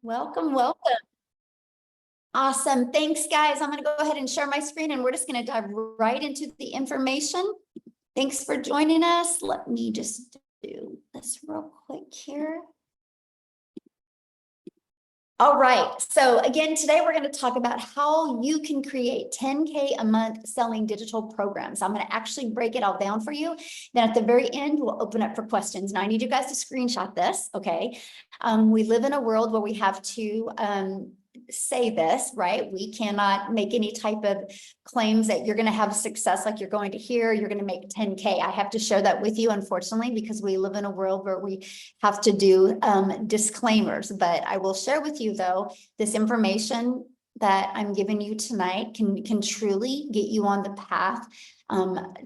Welcome, welcome. Awesome. Thanks, guys. I'm going to go ahead and share my screen and we're just going to dive right into the information. Thanks for joining us. Let me just do this real quick here. All right. So again, today we're going to talk about how you can create 10K a month selling digital programs. I'm going to actually break it all down for you. Then at the very end, we'll open up for questions. Now I need you guys to screenshot this. Okay. We live in a world where we have to say this, right? We cannot make any type of claims that you're going to have success like you're going to hear, you're going to make 10K. I have to share that with you, unfortunately, because we live in a world where we have to do disclaimers. But I will share with you, though, this information that I'm giving you tonight can truly get you on the path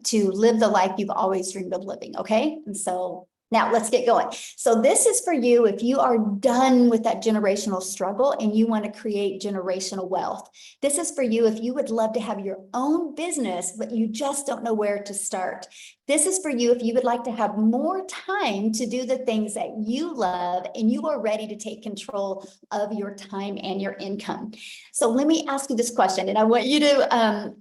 to live the life you've always dreamed of living. Okay. And so now let's get going. So this is for you if you are done with that generational struggle and you want to create generational wealth. This is for you if you would love to have your own business, but you just don't know where to start. This is for you if you would like to have more time to do the things that you love and you are ready to take control of your time and your income. So let me ask you this question, and I want you to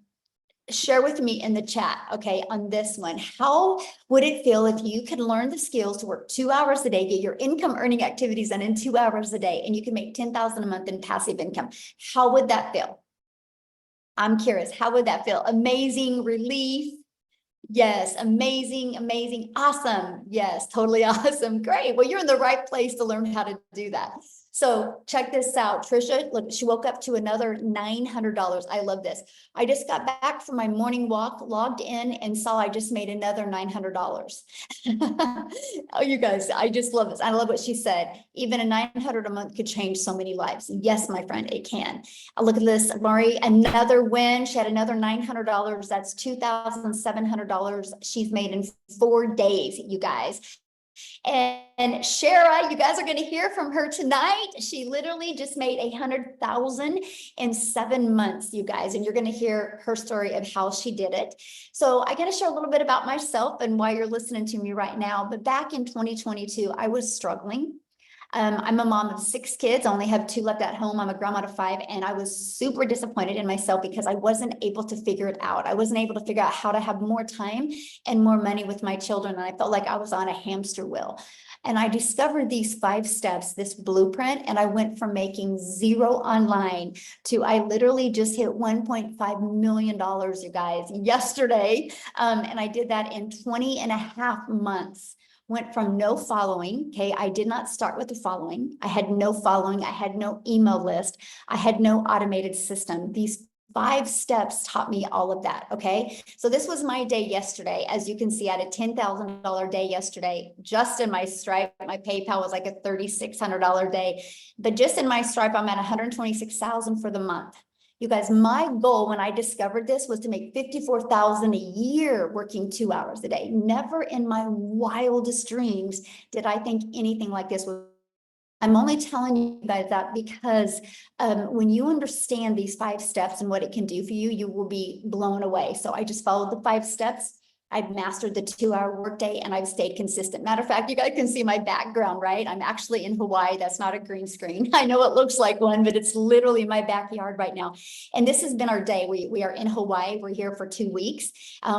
share with me in the chat, okay, on this one. How would it feel if you could learn the skills to work 2 hours a day, get your income earning activities done in 2 hours a day, and you can make 10,000 a month in passive income? How would that feel? I'm curious, how would that feel? Amazing, relief? Yes, amazing, amazing, awesome. Yes, totally awesome. Great. Well, you're in the right place to learn how to do that. So check this out. Trisha, look, she woke up to another $900. I love this. I just got back from my morning walk, logged in and saw I just made another $900. Oh, you guys, I just love this. I love what she said. Even a $900 a month could change so many lives. Yes, my friend, it can. Look at this, Mari, another win. She had another $900. That's $2,700 she's made in 4 days, you guys. And Shara, you guys are going to hear from her tonight. She literally just made 100,000 in 7 months, you guys, and you're going to hear her story of how she did it. So I got to share a little bit about myself and why you're listening to me right now. But back in 2022, I was struggling. I'm a mom of 6 kids. I only have 2 left at home. I'm a grandma of 5, and I was super disappointed in myself because I wasn't able to figure it out. I wasn't able to figure out how to have more time and more money with my children. And I felt like I was on a hamster wheel. And I discovered these 5 steps, this blueprint, and I went from making 0 online to I literally just hit $1.5 million, you guys, yesterday. And I did that in 20 and a half months. Went from no following. Okay. I did not start with the following. I had no following. I had no email list. I had no automated system. These 5 steps taught me all of that. Okay. So this was my day yesterday. As you can see, I had a $10,000 day yesterday, just in my Stripe. My PayPal was like a $3,600 day, but just in my Stripe, I'm at 126,000 for the month. You guys, my goal when I discovered this was to make 54,000 a year working 2 hours a day. Never in my wildest dreams did I think anything like this was. I'm only telling you guys that because when you understand these 5 steps and what it can do for you, you will be blown away. So I just followed the 5 steps. I've mastered the 2-hour workday and I've stayed consistent. Matter of fact, you guys can see my background, right? I'm actually in Hawaii. That's not a green screen. I know it looks like one, but it's literally my backyard right now. And this has been our day. We are in Hawaii. We're here for 2 weeks.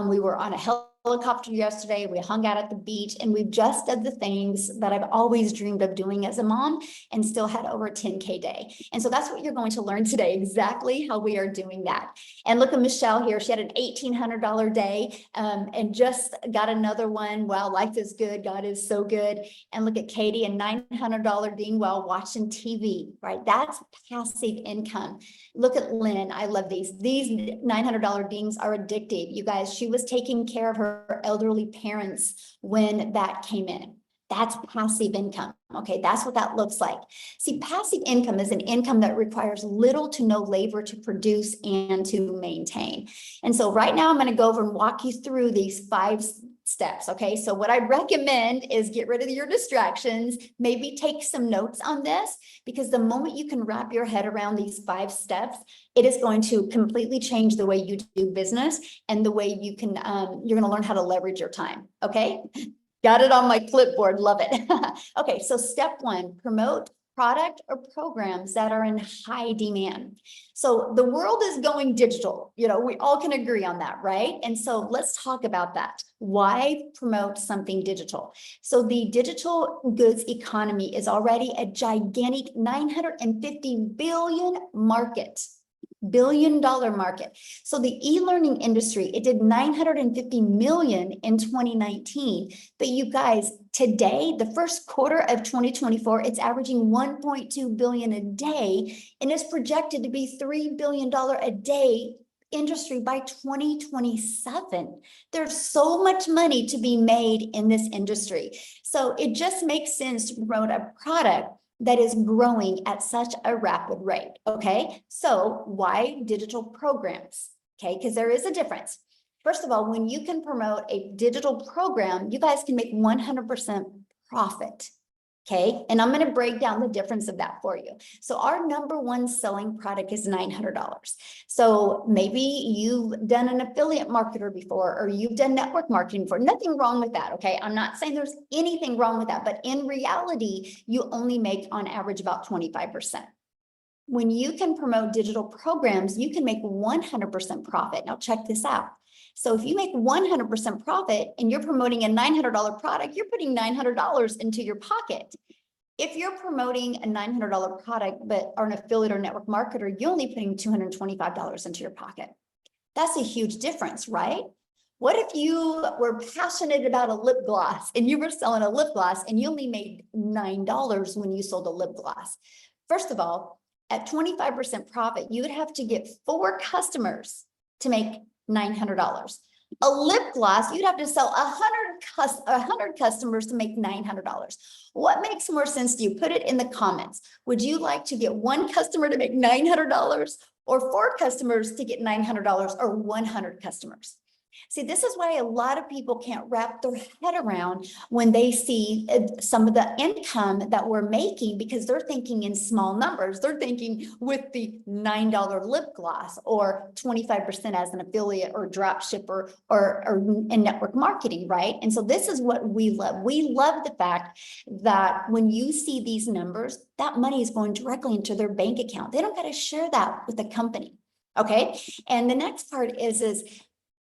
We were on a helicopter yesterday. We hung out at the beach and we've just done the things that I've always dreamed of doing as a mom and still had over a 10K day. And so that's what you're going to learn today, exactly how we are doing that. And look at Michelle here. She had an $1,800 day and just got another one. Wow, life is good. God is so good. And look at Katie, a $900 ding while watching TV, right? That's passive income. Look at Lynn. I love these. These $900 dings are addictive. You guys, she was taking care of her elderly parents when that came in. That's passive income. Okay, that's what that looks like. See, passive income is an income that requires little to no labor to produce and to maintain. And so right now I'm going to go over and walk you through these 5 steps. Okay, so what I recommend is get rid of your distractions, maybe take some notes on this, because the moment you can wrap your head around these 5 steps, it is going to completely change the way you do business and the way you can, you're going to learn how to leverage your time. Okay. Got it on my clipboard. Love it. Okay. So step 1, promote product or programs that are in high demand. So the world is going digital. You know, we all can agree on that, right? And so let's talk about that. Why promote something digital? So the digital goods economy is already a gigantic 950 billion market. Billion-dollar market. So the e-learning industry, it did 950 million in 2019. But you guys, today, the first quarter of 2024, it's averaging 1.2 billion a day, and it's projected to be $3 billion a day industry by 2027. There's so much money to be made in this industry. So it just makes sense to promote a product that is growing at such a rapid rate, okay? So why digital programs, okay? Because there is a difference. First of all, when you can promote a digital program, you guys can make 100% profit, okay? And I'm gonna break down the difference of that for you. So our number one selling product is $900. So maybe you've done an affiliate marketer before, or you've done network marketing before. Nothing wrong with that, okay? I'm not saying there's anything wrong with that, but in reality, you only make on average about 25%. When you can promote digital programs, you can make 100% profit. Now check this out. So if you make 100% profit and you're promoting a $900 product, you're putting $900 into your pocket. If you're promoting a $900 product, but are an affiliate or network marketer, you're only putting $225 into your pocket. That's a huge difference, right? What if you were passionate about a lip gloss and you were selling a lip gloss and you only made $9 when you sold a lip gloss? First of all, at 25% profit, you would have to get 4 customers to make $900. A lip gloss, you'd have to sell 100 customers to make $900. What makes more sense to you? Put it in the comments. Would you like to get 1 customer to make $900, or 4 customers to get $900, or 100 customers? See, this is why a lot of people can't wrap their head around when they see some of the income that we're making, because they're thinking in small numbers. They're thinking with the $9 lip gloss, or 25% as an affiliate or drop shipper, or in network marketing, right? And so this is what we love. We love the fact that when you see these numbers, that money is going directly into their bank account. They don't got to share that with the company, okay? And the next part is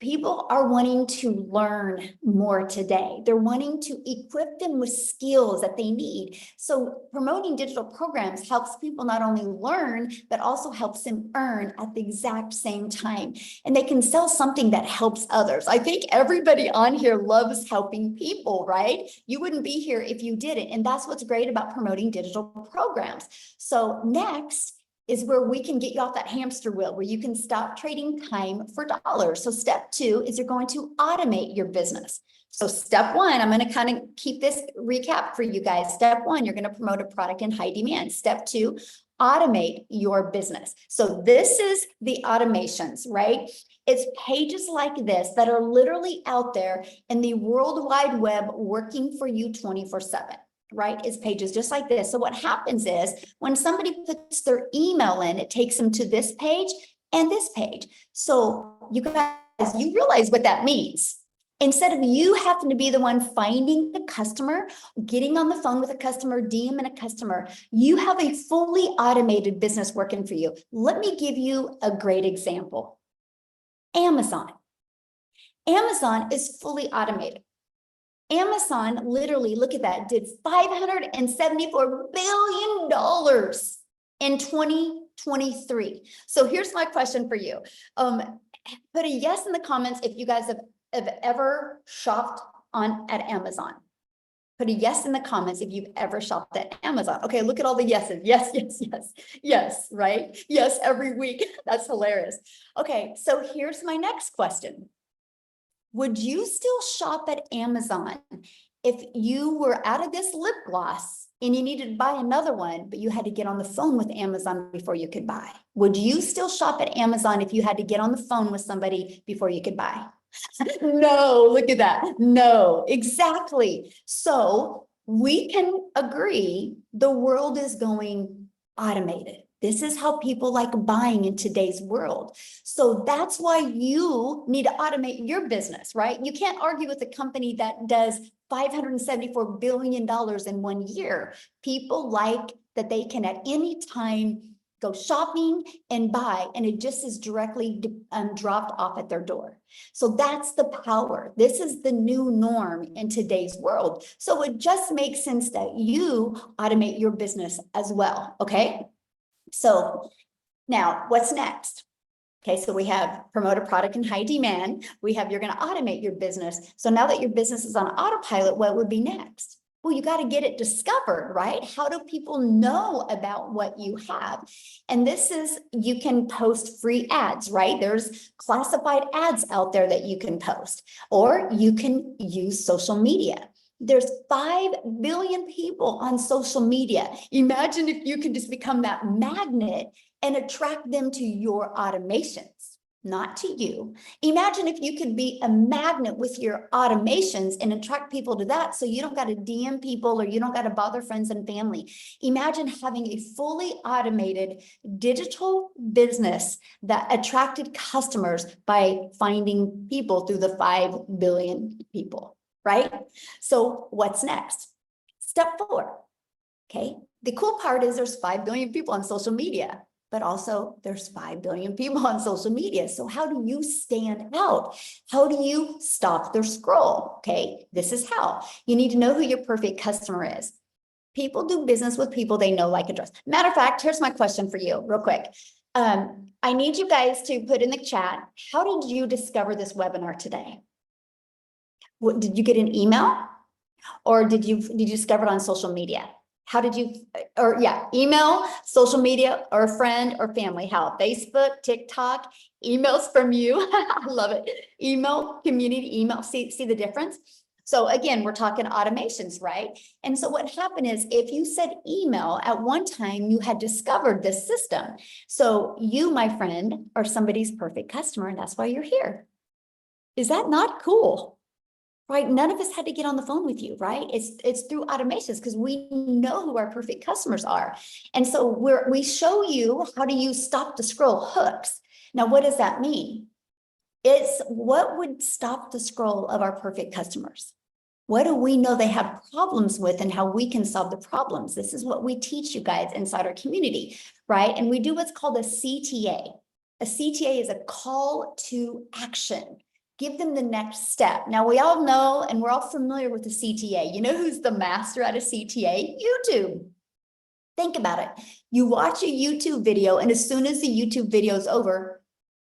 people are wanting to learn more today. They're wanting to equip them with skills that they need. So promoting digital programs helps people not only learn, but also helps them earn at the exact same time. And they can sell something that helps others. I think everybody on here loves helping people, right? You wouldn't be here if you didn't. And that's what's great about promoting digital programs. So next is where we can get you off that hamster wheel, where you can stop trading time for dollars. So step 2 is you're going to automate your business. So step 1, I'm going to kind of keep this recap for you guys. Step 1, you're going to promote a product in high demand. Step 2, automate your business. So this is the automations, right? It's pages like this that are literally out there in the World Wide Web working for you 24/7. Right? It's pages just like this. So what happens is when somebody puts their email in, it takes them to this page and this page. So you guys, you realize what that means. Instead of you having to be the one finding the customer, getting on the phone with a customer, DMing a customer, you have a fully automated business working for you. Let me give you a great example. Amazon. Amazon is fully automated. Amazon literally, look at that, did $574 billion in 2023. So here's my question for you. Put a yes in the comments if you guys have ever shopped at Amazon. Put a yes in the comments if you've ever shopped at Amazon. Okay, look at all the yeses. Yes, yes, yes, yes, right? Yes, every week. That's hilarious. Okay, so here's my next question. Would you still shop at Amazon if you were out of this lip gloss and you needed to buy another one, but you had to get on the phone with Amazon before you could buy? Would you still shop at Amazon if you had to get on the phone with somebody before you could buy? No, look at that. No, exactly. So we can agree the world is going automated. This is how people like buying in today's world. So that's why you need to automate your business, right? You can't argue with a company that does $574 billion in 1 year. People like that they can at any time go shopping and buy, and it just is directly dropped off at their door. So that's the power. This is the new norm in today's world. So it just makes sense that you automate your business as well, okay? So now what's next? Okay, so we have promote a product in high demand. We have you're going to automate your business. So now that your business is on autopilot, what would be next? Well, you got to get it discovered, right? How do people know about what you have? And this is, you can post free ads, right? There's classified ads out there that you can post, or you can use social media. There's 5 billion people on social media. Imagine if you can just become that magnet and attract them to your automations, not to you. Imagine if you could be a magnet with your automations and attract people to that, so you don't got to DM people or you don't got to bother friends and family. Imagine having a fully automated digital business that attracted customers by finding people through the 5 billion people, right? So what's next? Step 4, okay? The cool part is there's 5 billion people on social media, but also there's 5 billion people on social media. So how do you stand out? How do you stop their scroll? Okay, this is how. You need to know who your perfect customer is. People do business with people they know, like, and trust. Matter of fact, here's my question for you real quick. I need you guys to put in the chat, how did you discover this webinar today? What, did you get an email? Or did you discover it on social media? How did you, or yeah, email, social media, or a friend or family? How? Facebook, TikTok, emails from you. I love it. Email, community email. See the difference? So again, we're talking automations, right? And so what happened is, if you said email, at one time you had discovered this system. So you, my friend, are somebody's perfect customer, and that's why you're here. Is that not cool? Right? None of us had to get on the phone with you, right? It's through automations, because we know who our perfect customers are. And so we show you how to use stop the scroll hooks. Now, what does that mean? It's what would stop the scroll of our perfect customers. What do we know they have problems with, and how we can solve the problems? This is what we teach you guys inside our community, right? And we do what's called a CTA. A CTA is a call to action. Give them the next step. Now, we all know, and we're all familiar with the CTA. You know who's the master at a CTA? YouTube. Think about it. You watch a YouTube video, and as soon as the YouTube video is over,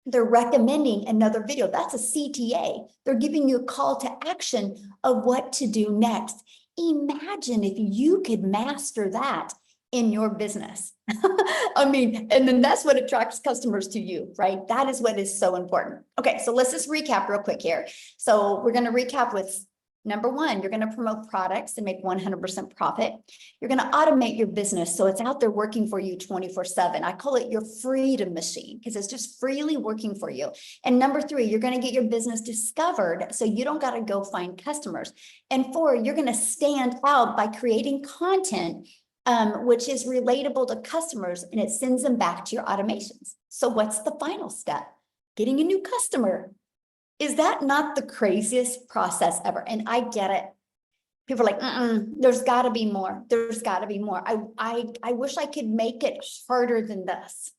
they're recommending another video. That's a CTA. They're giving you a call to action of what to do next. Imagine if you could master that in your business. I mean, and then that's what attracts customers to you, right? That is what is so important. Okay, so let's just recap real quick here. So we're going to recap with number 1, you're going to promote products and make 100% profit. You're going to automate your business so it's out there working for you 24/7. I call it your freedom machine, because it's just freely working for you. And number 3, you're going to get your business discovered so you don't got to go find customers. And 4, you're going to stand out by creating content which is relatable to customers, and it sends them back to your automations. So what's the final step? Getting a new customer. Is that not the craziest process ever? And I get it. People are like, there's got to be more. There's got to be more. I wish I could make it harder than this.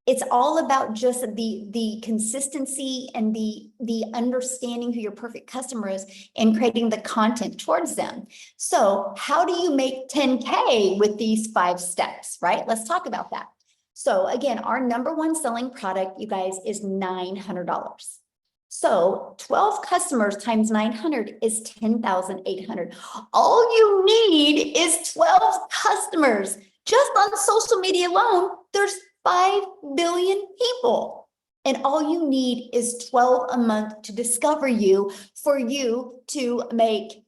It's all about just the consistency and the understanding who your perfect customer is and creating the content towards them. So how do you make 10K with these 5 steps, right? Let's talk about that. So again, our number 1 selling product, you guys, is $900. So 12 customers times 900 is 10,800. All you need is 12 customers. Just on social media alone, there's 5 billion people. And all you need is 12 a month to discover you, for you to make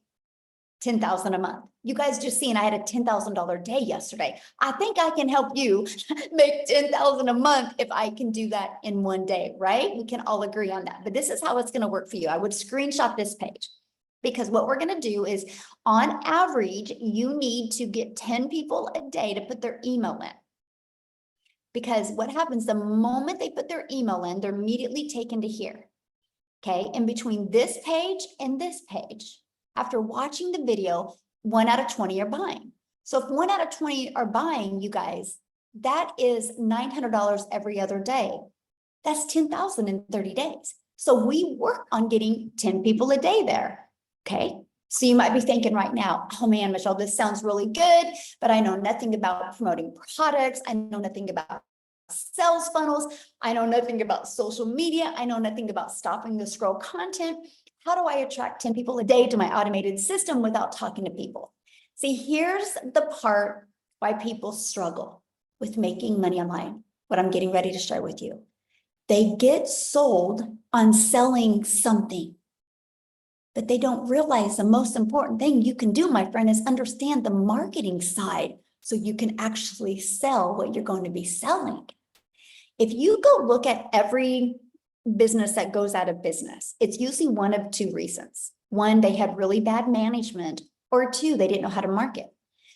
10,000 a month. You guys just seen I had a $10,000 day yesterday. I think I can help you make 10,000 a month if I can do that in one day, right? We can all agree on that. But this is how it's going to work for you. I would screenshot this page, because what we're going to do is, on average, you need to get 10 people a day to put their email in. Because what happens the moment they put their email in, they're immediately taken to here. Okay, in between this page and this page, after watching the video, 1 out of 20 are buying. So if 1 out of 20 are buying, you guys, that is $900 every other day. That's 10,000 in 30 days. So we work on getting 10 people a day there. Okay. So you might be thinking right now, oh man, Michelle, this sounds really good, but I know nothing about promoting products. I know nothing about sales funnels. I know nothing about social media. I know nothing about stopping the scroll content. How do I attract 10 people a day to my automated system without talking to people? See, here's the part why people struggle with making money online, what I'm getting ready to share with you. They get sold on selling something, but they don't realize the most important thing you can do, my friend, is understand the marketing side so you can actually sell what you're going to be selling. If you go look at every business that goes out of business, it's usually one of two reasons. One, they had really bad management, or two, they didn't know how to market.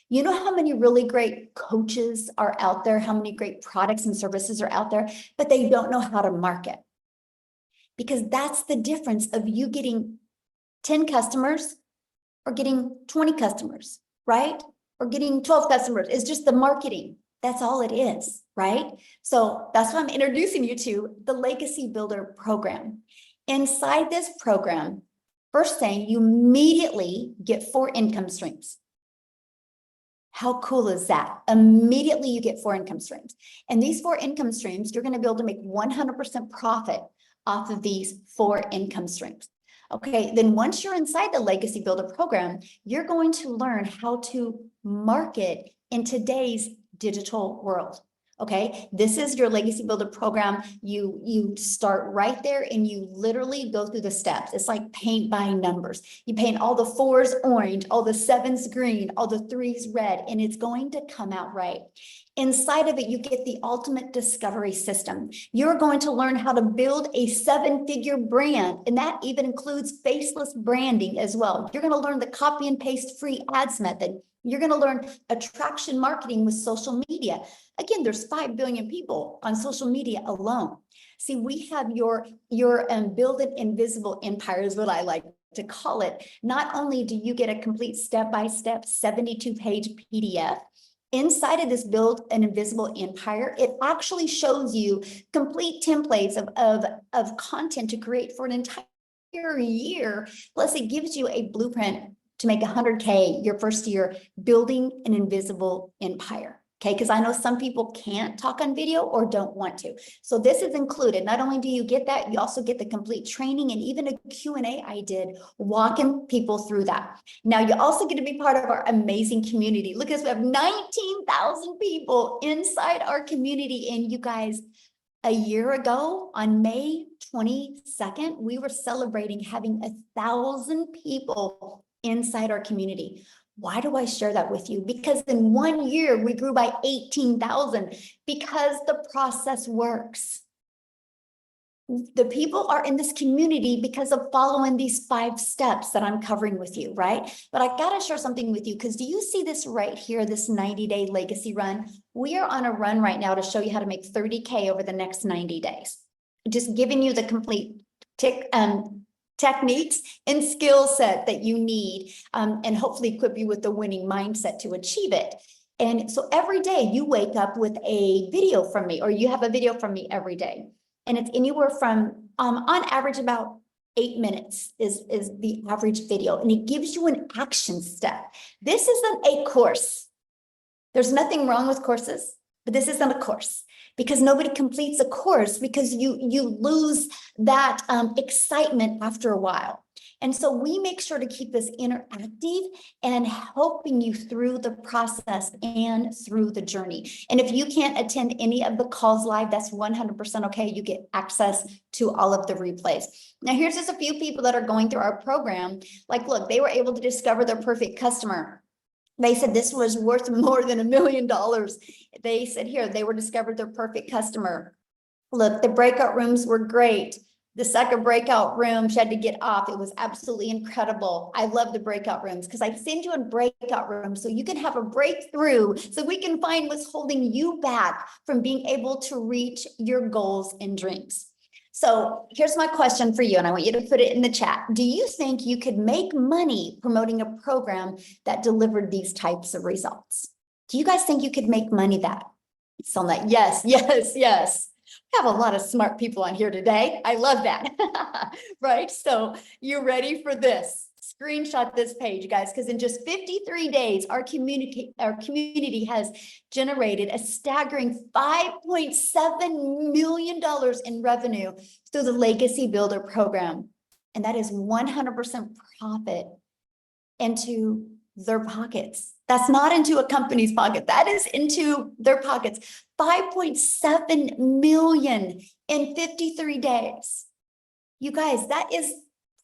You know how many really great coaches are out there, how many great products and services are out there, but they don't know how to market. Because that's the difference of you getting 10 customers or getting 20 customers, right? Or getting 12 customers. It's just the marketing. That's all it is, right? So that's why I'm introducing you to the Legacy Builder program. Inside this program, first thing, you immediately get 4 income streams. How cool is that? Immediately you get 4 income streams. And these 4 income streams, you're going to be able to make 100% profit off of these 4 income streams. Okay, then once you're inside the Legacy Builder program, you're going to learn how to market in today's digital world. Okay, this is your Legacy Builder program. You start right there and you literally go through the steps. It's like paint by numbers. You paint all the 4s orange, all the 7s green, all the 3s red, and it's going to come out right. Inside of it, you get the ultimate discovery system. You're going to learn how to build a 7-figure brand, and that even includes faceless branding as well. You're going to learn the copy and paste free ads method. You're going to learn attraction marketing with social media. Again, there's 5 billion people on social media alone. See, we have your build an invisible empire is what I like to call it. Not only do you get a complete step-by-step 72-page PDF, inside of this Build an Invisible Empire, it actually shows you complete templates of content to create for an entire year. Plus, it gives you a blueprint to make 100K your first year building an invisible empire. Okay, because I know some people can't talk on video or don't want to. So this is included. Not only do you get that, you also get the complete training and even a Q&A I did walking people through that. Now you also get to be part of our amazing community. Look at this, we have 19,000 people inside our community. And you guys, a year ago on May 22nd, we were celebrating having 1,000 people inside our community. Why do I share that with you? Because in 1 year, we grew by 18,000 because the process works. The people are in this community because of following these 5 steps that I'm covering with you, right? But I got to share something with you because do you see this right here, this 90-day legacy run? We are on a run right now to show you how to make 30K over the next 90 days. Just giving you the complete techniques and skill set that you need and hopefully equip you with the winning mindset to achieve it. And so every day you wake up with a video from me, or you have a video from me every day. And it's anywhere from, on average, about 8 minutes is the average video. And it gives you an action step. This isn't a course. There's nothing wrong with courses, but this isn't a course. Because nobody completes a course because you lose that excitement after a while. And so we make sure to keep this interactive and helping you through the process and through the journey. And if you can't attend any of the calls live, that's 100% okay. You get access to all of the replays. Now, here's just a few people that are going through our program. Like, look, they were able to discover their perfect customer. They said this was worth more than $1 million. They said here, they were discovered their perfect customer. Look, the breakout rooms were great. The second breakout room, she had to get off. It was absolutely incredible. I love the breakout rooms because I send you in breakout rooms so you can have a breakthrough so we can find what's holding you back from being able to reach your goals and dreams. So here's my question for you, and I want you to put it in the chat. Do you think you could make money promoting a program that delivered these types of results? Do you guys think you could make money that? So I'm like, yes, yes, yes. We have a lot of smart people on here today. I love that. Right? So you ready for this? Screenshot this page, guys, because in just 53 days, our community has generated a staggering $5.7 million in revenue through the Legacy Builder program. And that is 100% profit into their pockets. That's not into a company's pocket. That is into their pockets. 5.7 million in 53 days. You guys, that is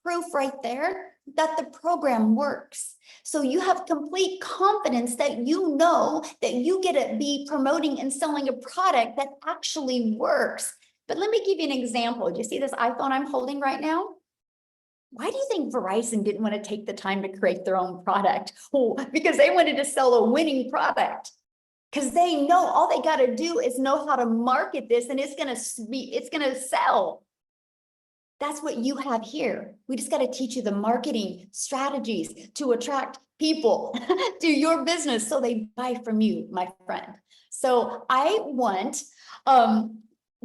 proof right there that the program works. So you have complete confidence that you know that you get to be promoting and selling a product that actually works. But let me give you an example. Do you see this iPhone I'm holding right now? Why do you think Verizon didn't want to take the time to create their own product? Oh, because they wanted to sell a winning product. Because they know all they got to do is know how to market this, and it's gonna sell. That's what you have here. We just got to teach you the marketing strategies to attract people to your business so they buy from you, my friend. So I want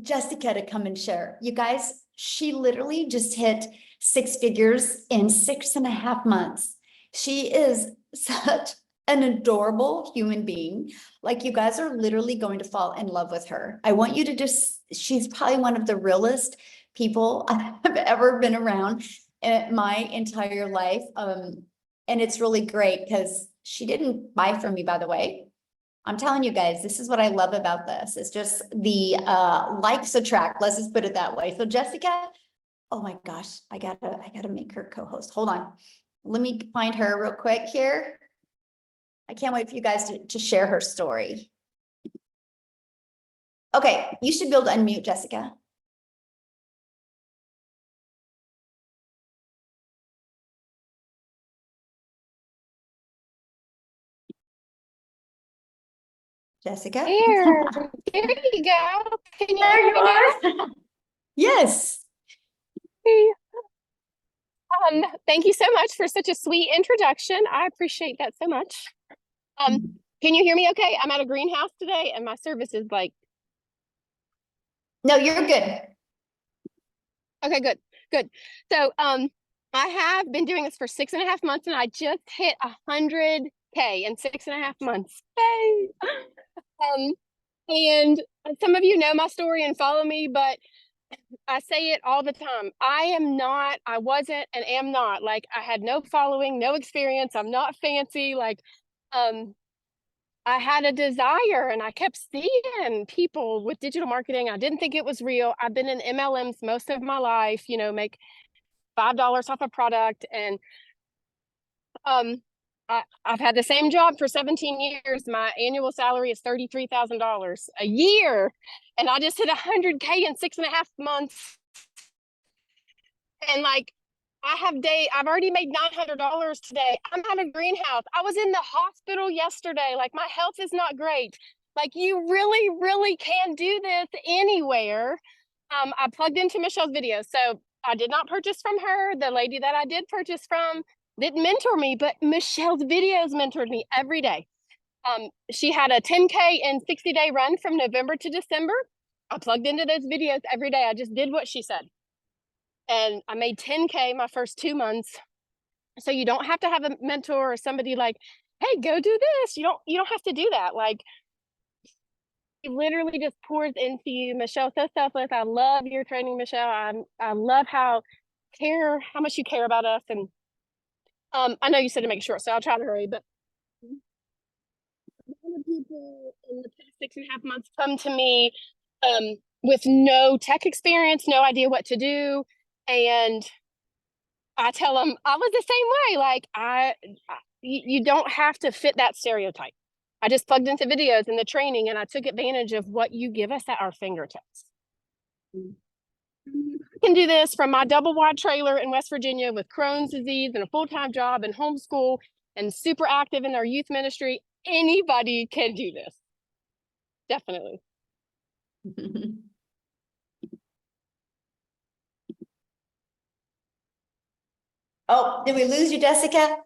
Jessica to come and share. You guys, she literally just hit 6 figures in 6.5 months. She is such an adorable human being. Like, you guys are literally going to fall in love with her. I want you to just, she's probably one of the realest people I've ever been around in my entire life. And it's really great because she didn't buy from me, by the way. I'm telling you guys, this is what I love about this. It's just the likes attract. Let's just put it that way. So Jessica, oh my gosh, I gotta make her co-host. Hold on. Let me find her real quick here. I can't wait for you guys to share her story. Okay, you should be able to unmute, Jessica. Jessica? There you go. Can you There hear you me now? are. Yes. Hey. Thank you so much for such a sweet introduction. I appreciate that so much. Can you hear me okay? I'm at a greenhouse today and my service is like, No, you're good. okay, good. So, I have been doing this for 6.5 months and I just hit 100K in 6.5 months. Yay! And some of you know my story and follow me, but I say it all the time. I wasn't and am not. Like, I had no following, no experience. I'm not fancy. Like, I had a desire and I kept seeing people with digital marketing. I didn't think it was real. I've been in MLMs most of my life, make $5 off a product. And I've had the same job for 17 years. My annual salary is $33,000 a year. And I just hit 100K in 6.5 months. And like, I've already made $900 today. I'm at a greenhouse. I was in the hospital yesterday. Like, my health is not great. Like, you really, really can do this anywhere. I plugged into Michelle's video. So I did not purchase from her. The lady that I did purchase from didn't mentor me, but Michelle's videos mentored me every day. She had a 10K and 60-day run from November to December. I plugged into those videos every day. I just did what she said. And I made 10K my first 2 months. So you don't have to have a mentor or somebody like, hey, go do this. You don't have to do that. Like, it literally just pours into you. Michelle's so selfless. I love your training, Michelle. I love how much you care about us. And I know you said to make it short, so I'll try to hurry, but a lot of people in the past 6.5 months come to me with no tech experience, no idea what to do. And I tell them I was the same way. Like, you don't have to fit that stereotype. I just plugged into videos and the training and I took advantage of what you give us at our fingertips. I can do this from my double wide trailer in West Virginia with Crohn's disease and a full-time job and homeschool and super active in our youth ministry. Anybody can do this. Definitely. Oh, did we lose you, Jessica?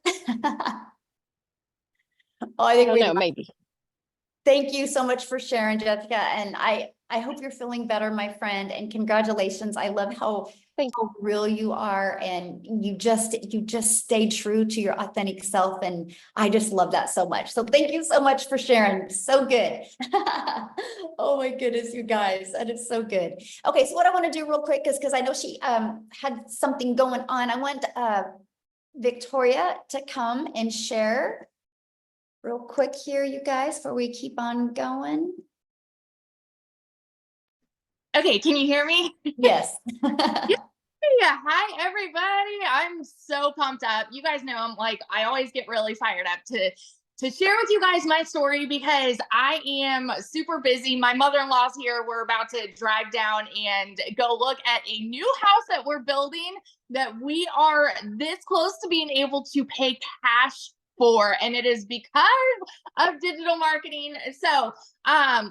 Oh, I I think don't we know, maybe. Thank you so much for sharing, Jessica. And I hope you're feeling better, my friend, and congratulations. I love Thank how real you are, and you just stay true to your authentic self. And I just love that so much. So thank you so much for sharing. So good. Oh my goodness, you guys, that is so good. Okay, so what I want to do real quick is, because I know she had something going on. I want Victoria to come and share real quick here, you guys, before we keep on going. Okay, can you hear me? Yes. Yeah, hi everybody. I'm so pumped up. You guys know I always get really fired up to share with you guys my story because I am super busy. My mother-in-law's here. We're about to drive down and go look at a new house that we're building that we are this close to being able to pay cash for, and it is because of digital marketing. So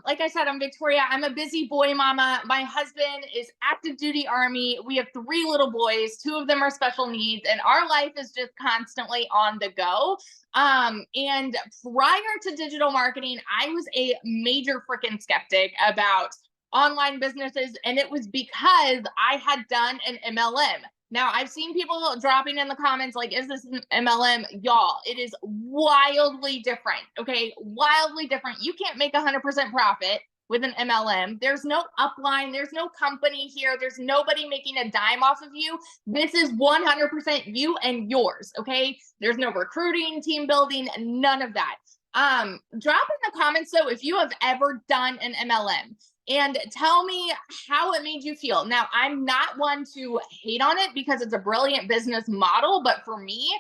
like I said, I'm Victoria. I'm a busy boy mama. My husband is active duty Army. We have 3 little boys. 2 of them are special needs, and our life is just constantly on the go. And prior to digital marketing, I was a major freaking skeptic about online businesses, and it was because I had done an MLM. Now, I've seen people dropping in the comments like, is this an MLM? Y'all, it is wildly different, okay? Wildly different. You can't make 100% profit with an MLM. There's no upline. There's no company here. There's nobody making a dime off of you. This is 100% you and yours, okay? There's no recruiting, team building, none of that. Drop in the comments, though, if you have ever done an MLM. And tell me how it made you feel. Now, I'm not one to hate on it because it's a brilliant business model, but for me,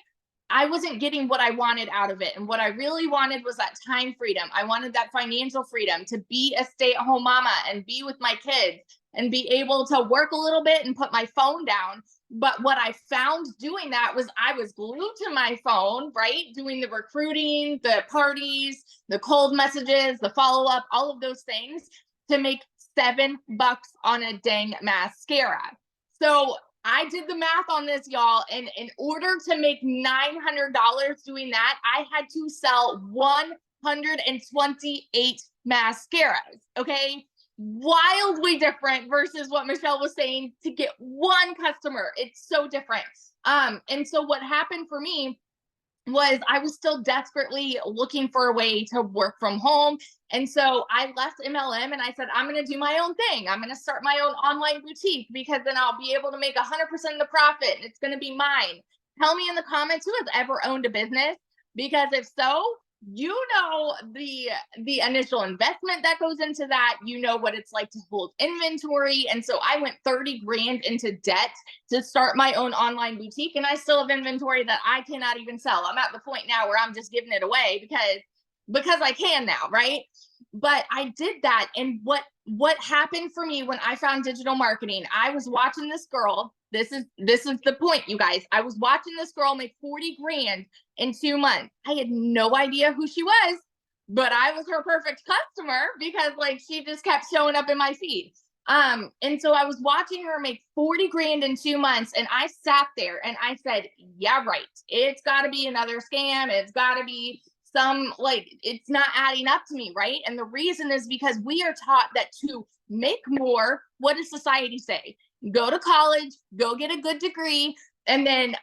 I wasn't getting what I wanted out of it. And what I really wanted was that time freedom. I wanted that financial freedom to be a stay-at-home mama and be with my kids and be able to work a little bit and put my phone down. But what I found doing that was I was glued to my phone, right? Doing the recruiting, the parties, the cold messages, the follow-up, all of those things to make $7 on a dang mascara. So I did the math on this, y'all. And in order to make $900 doing that, I had to sell 128 mascaras. Okay. Wildly different versus what Michelle was saying to get one customer. It's so different. And so what happened for me was I was still desperately looking for a way to work from home. And so I left MLM and I said, I'm going to do my own thing. I'm going to start my own online boutique because then I'll be able to make 100% of the profit and it's going to be mine. Tell me in the comments who has ever owned a business, because if so, you know the initial investment that goes into that. You know what it's like to hold inventory. And so I went 30 grand into debt to start my own online boutique, and I still have inventory that I cannot even sell. I'm at the point now where I'm just giving it away because I can now, right? But I did that. And what happened for me when I found digital marketing, I was watching this girl. This is the point, you guys. I was watching this girl make 40 grand in 2 months. I had no idea who she was, but I was her perfect customer because she just kept showing up in my feed. And so I was watching her make 40 grand in 2 months, and I sat there and I said, yeah, right. It's got to be another scam. It's got to be it's not adding up to me, right? And the reason is because we are taught that to make more, what does society say? Go to college, go get a good degree, and then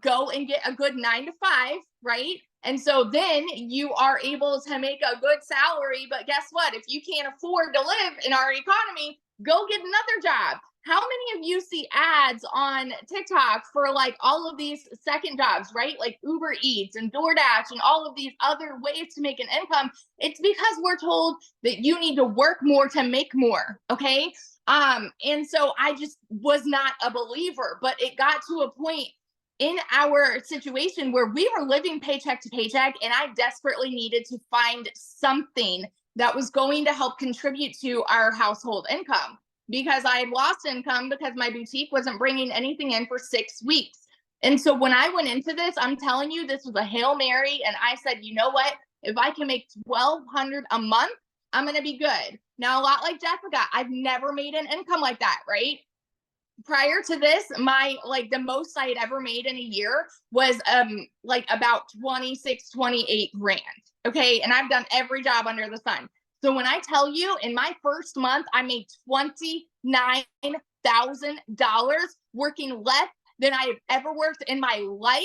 go and get a good 9 to 5, right? And so then you are able to make a good salary. But guess what? If you can't afford to live in our economy, go get another job. How many of you see ads on TikTok for all of these second jobs, right? Like Uber Eats and DoorDash and all of these other ways to make an income. It's because we're told that you need to work more to make more. Okay. And so I just was not a believer, but it got to a point in our situation where we were living paycheck to paycheck, and I desperately needed to find something that was going to help contribute to our household income, because I had lost income because my boutique wasn't bringing anything in for 6 weeks. And so when I went into this, I'm telling you, this was a Hail Mary. And I said, you know what? If I can make $1,200 a month, I'm going to be good. Now, a lot like Jessica, I've never made an income like that, right? prior to this, like the most I had ever made in a year was like about 26, 28 grand. Okay. And I've done every job under the sun. So when I tell you in my first month, I made $29,000 working less than I have ever worked in my life.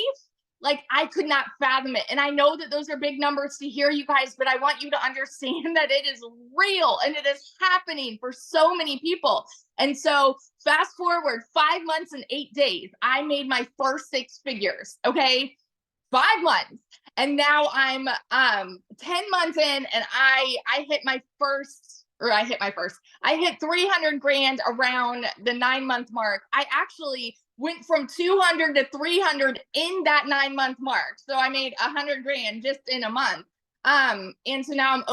Like I could not fathom it. And I know that those are big numbers to hear, you guys, but I want you to understand that it is real and it is happening for so many people. And so fast forward 5 months and 8 days, I made my first 6 figures. Okay. 5 months. And now I'm 10 months in and I hit my first, I hit 300 grand around the 9-month mark. I actually went from 200 to 300 in that 9-month mark. So I made 100 grand just in a month. And so now I'm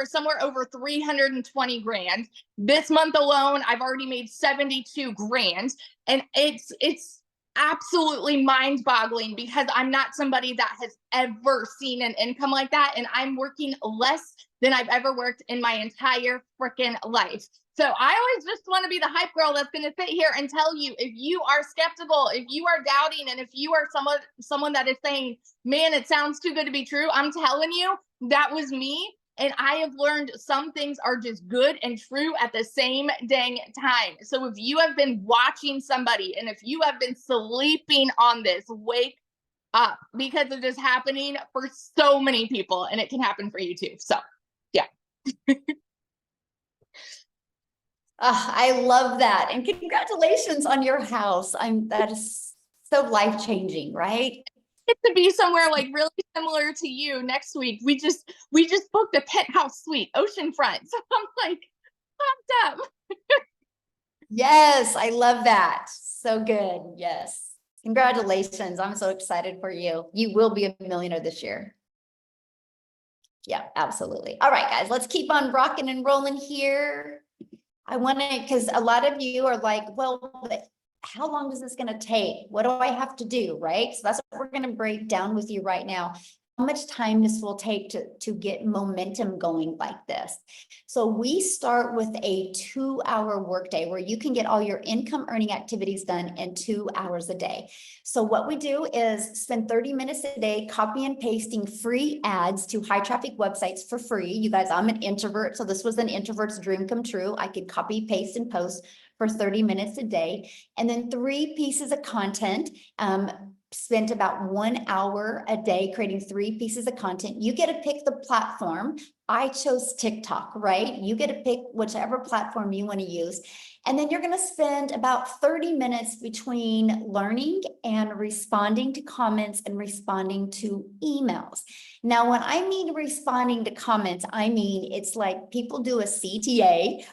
somewhere over 320 grand. This month alone, I've already made 72 grand. And it's absolutely mind-boggling because I'm not somebody that has ever seen an income like that. And I'm working less than I've ever worked in my entire freaking life. So I always just want to be the hype girl that's going to sit here and tell you, if you are skeptical, if you are doubting, and if you are someone that is saying, man, it sounds too good to be true, I'm telling you, that was me. And I have learned some things are just good and true at the same dang time. So if you have been watching somebody and if you have been sleeping on this, wake up, because it is happening for so many people and it can happen for you too. So yeah. I love that. And congratulations on your house. That is so life-changing, right? Get to be somewhere like really similar to you next week. We just booked a penthouse suite, oceanfront. So I'm like pumped up. Yes, I love that. So good. Yes. Congratulations. I'm so excited for you. You will be a millionaire this year. Yeah, absolutely. All right, guys, let's keep on rocking and rolling here. I want to, because a lot of you are like, well, but how long is this going to take? What do I have to do? Right. So that's what we're going to break down with you right now. How much time this will take to get momentum going like this. So we start with a 2-hour workday where you can get all your income earning activities done in 2 hours a day. So what we do is spend 30 minutes a day copy and pasting free ads to high traffic websites for free. You guys, I'm an introvert, so this was an introvert's dream come true. I could copy, paste, and post for 30 minutes a day. And then 3 pieces of content, spent about 1 hour a day creating 3 pieces of content. You get to pick the platform. I chose TikTok, right? You get to pick whichever platform you want to use. And then you're going to spend about 30 minutes between learning and responding to comments and responding to emails. Now, when I mean responding to comments, I mean, it's like people do a CTA,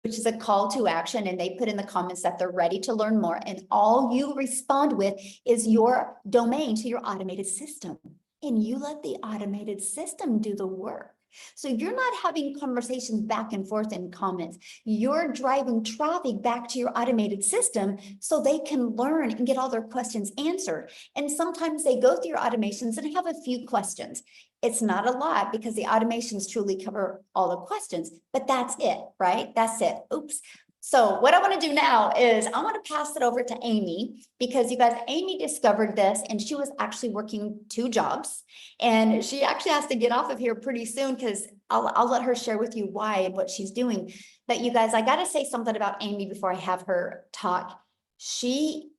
which is a call to action, and they put in the comments that they're ready to learn more. And all you respond with is your domain to your automated system. And you let the automated system do the work. So you're not having conversations back and forth in comments. You're driving traffic back to your automated system so they can learn and get all their questions answered. And sometimes they go through your automations and have a few questions. It's not a lot because the automations truly cover all the questions, but that's it, right? That's it. Oops. So what I want to do now is I want to pass it over to Amy, because you guys, Amy discovered this and she was actually working 2 jobs, and she actually has to get off of here pretty soon because I'll let her share with you why and what she's doing. But you guys, I got to say something about Amy before I have her talk. She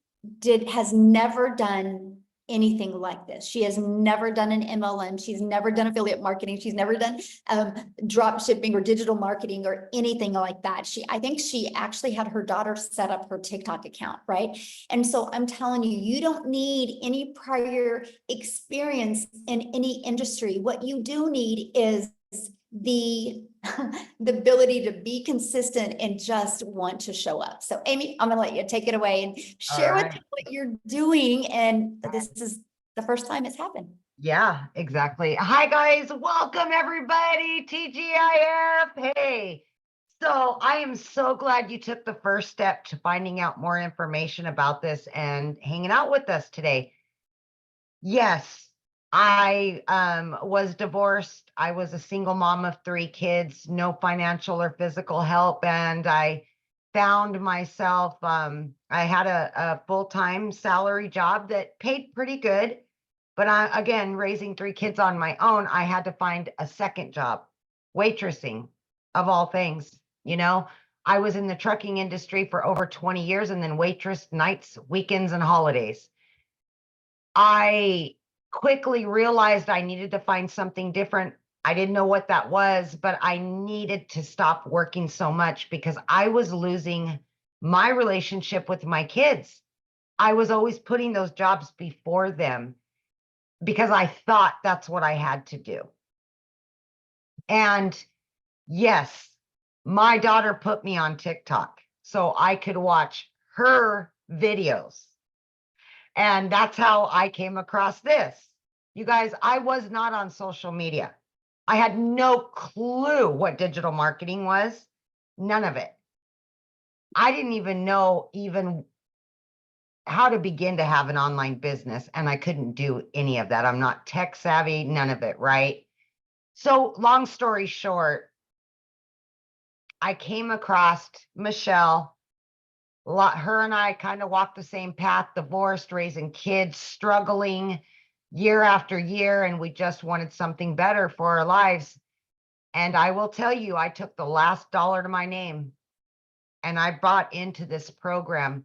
has never done anything like this. She has never done an MLM. She's never done affiliate marketing. She's never done drop shipping or digital marketing or anything like that. I think she actually had her daughter set up her TikTok account, right? And so I'm telling you, you don't need any prior experience in any industry. What you do need is the ability to be consistent and just want to show up. So Amy, I'm gonna let you take it away and share with me what you're doing. And this is the first time it's happened. Yeah, exactly. Hi guys, welcome everybody, TGIF. Hey, so I am so glad you took the first step to finding out more information about this and hanging out with us today. Yes, I was divorced. I was a single mom of 3 kids, no financial or physical help. And I found myself, I had a full-time salary job that paid pretty good. But again, raising 3 kids on my own, I had to find a second job, waitressing of all things. I was in the trucking industry for over 20 years and then waitress nights, weekends, and holidays. I quickly realized I needed to find something different. I didn't know what that was, but I needed to stop working so much because I was losing my relationship with my kids. I was always putting those jobs before them because I thought that's what I had to do. And yes, my daughter put me on TikTok so I could watch her videos. And that's how I came across this. You guys, I was not on social media. I had no clue what digital marketing was. None of it. I didn't even know how to begin to have an online business, and I couldn't do any of that. I'm not tech savvy, none of it, right? So long story short, I came across Michelle. Her and I kind of walked the same path, divorced, raising kids, struggling year after year, and we just wanted something better for our lives. And I will tell you, I took the last dollar to my name and I bought into this program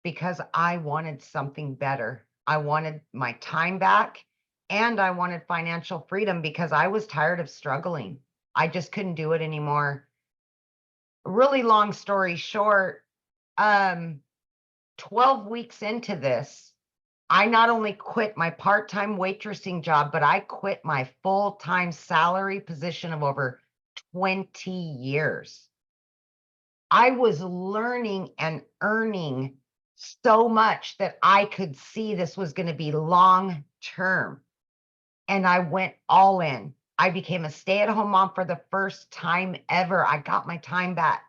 because I wanted something better. I wanted my time back and I wanted financial freedom because I was tired of struggling. I just couldn't do it anymore. Really long story short, 12 weeks into this, I not only quit my part-time waitressing job, but I quit my full-time salary position of over 20 years. I was learning and earning so much that I could see this was going to be long-term. And I went all in. I became a stay-at-home mom for the first time ever. I got my time back.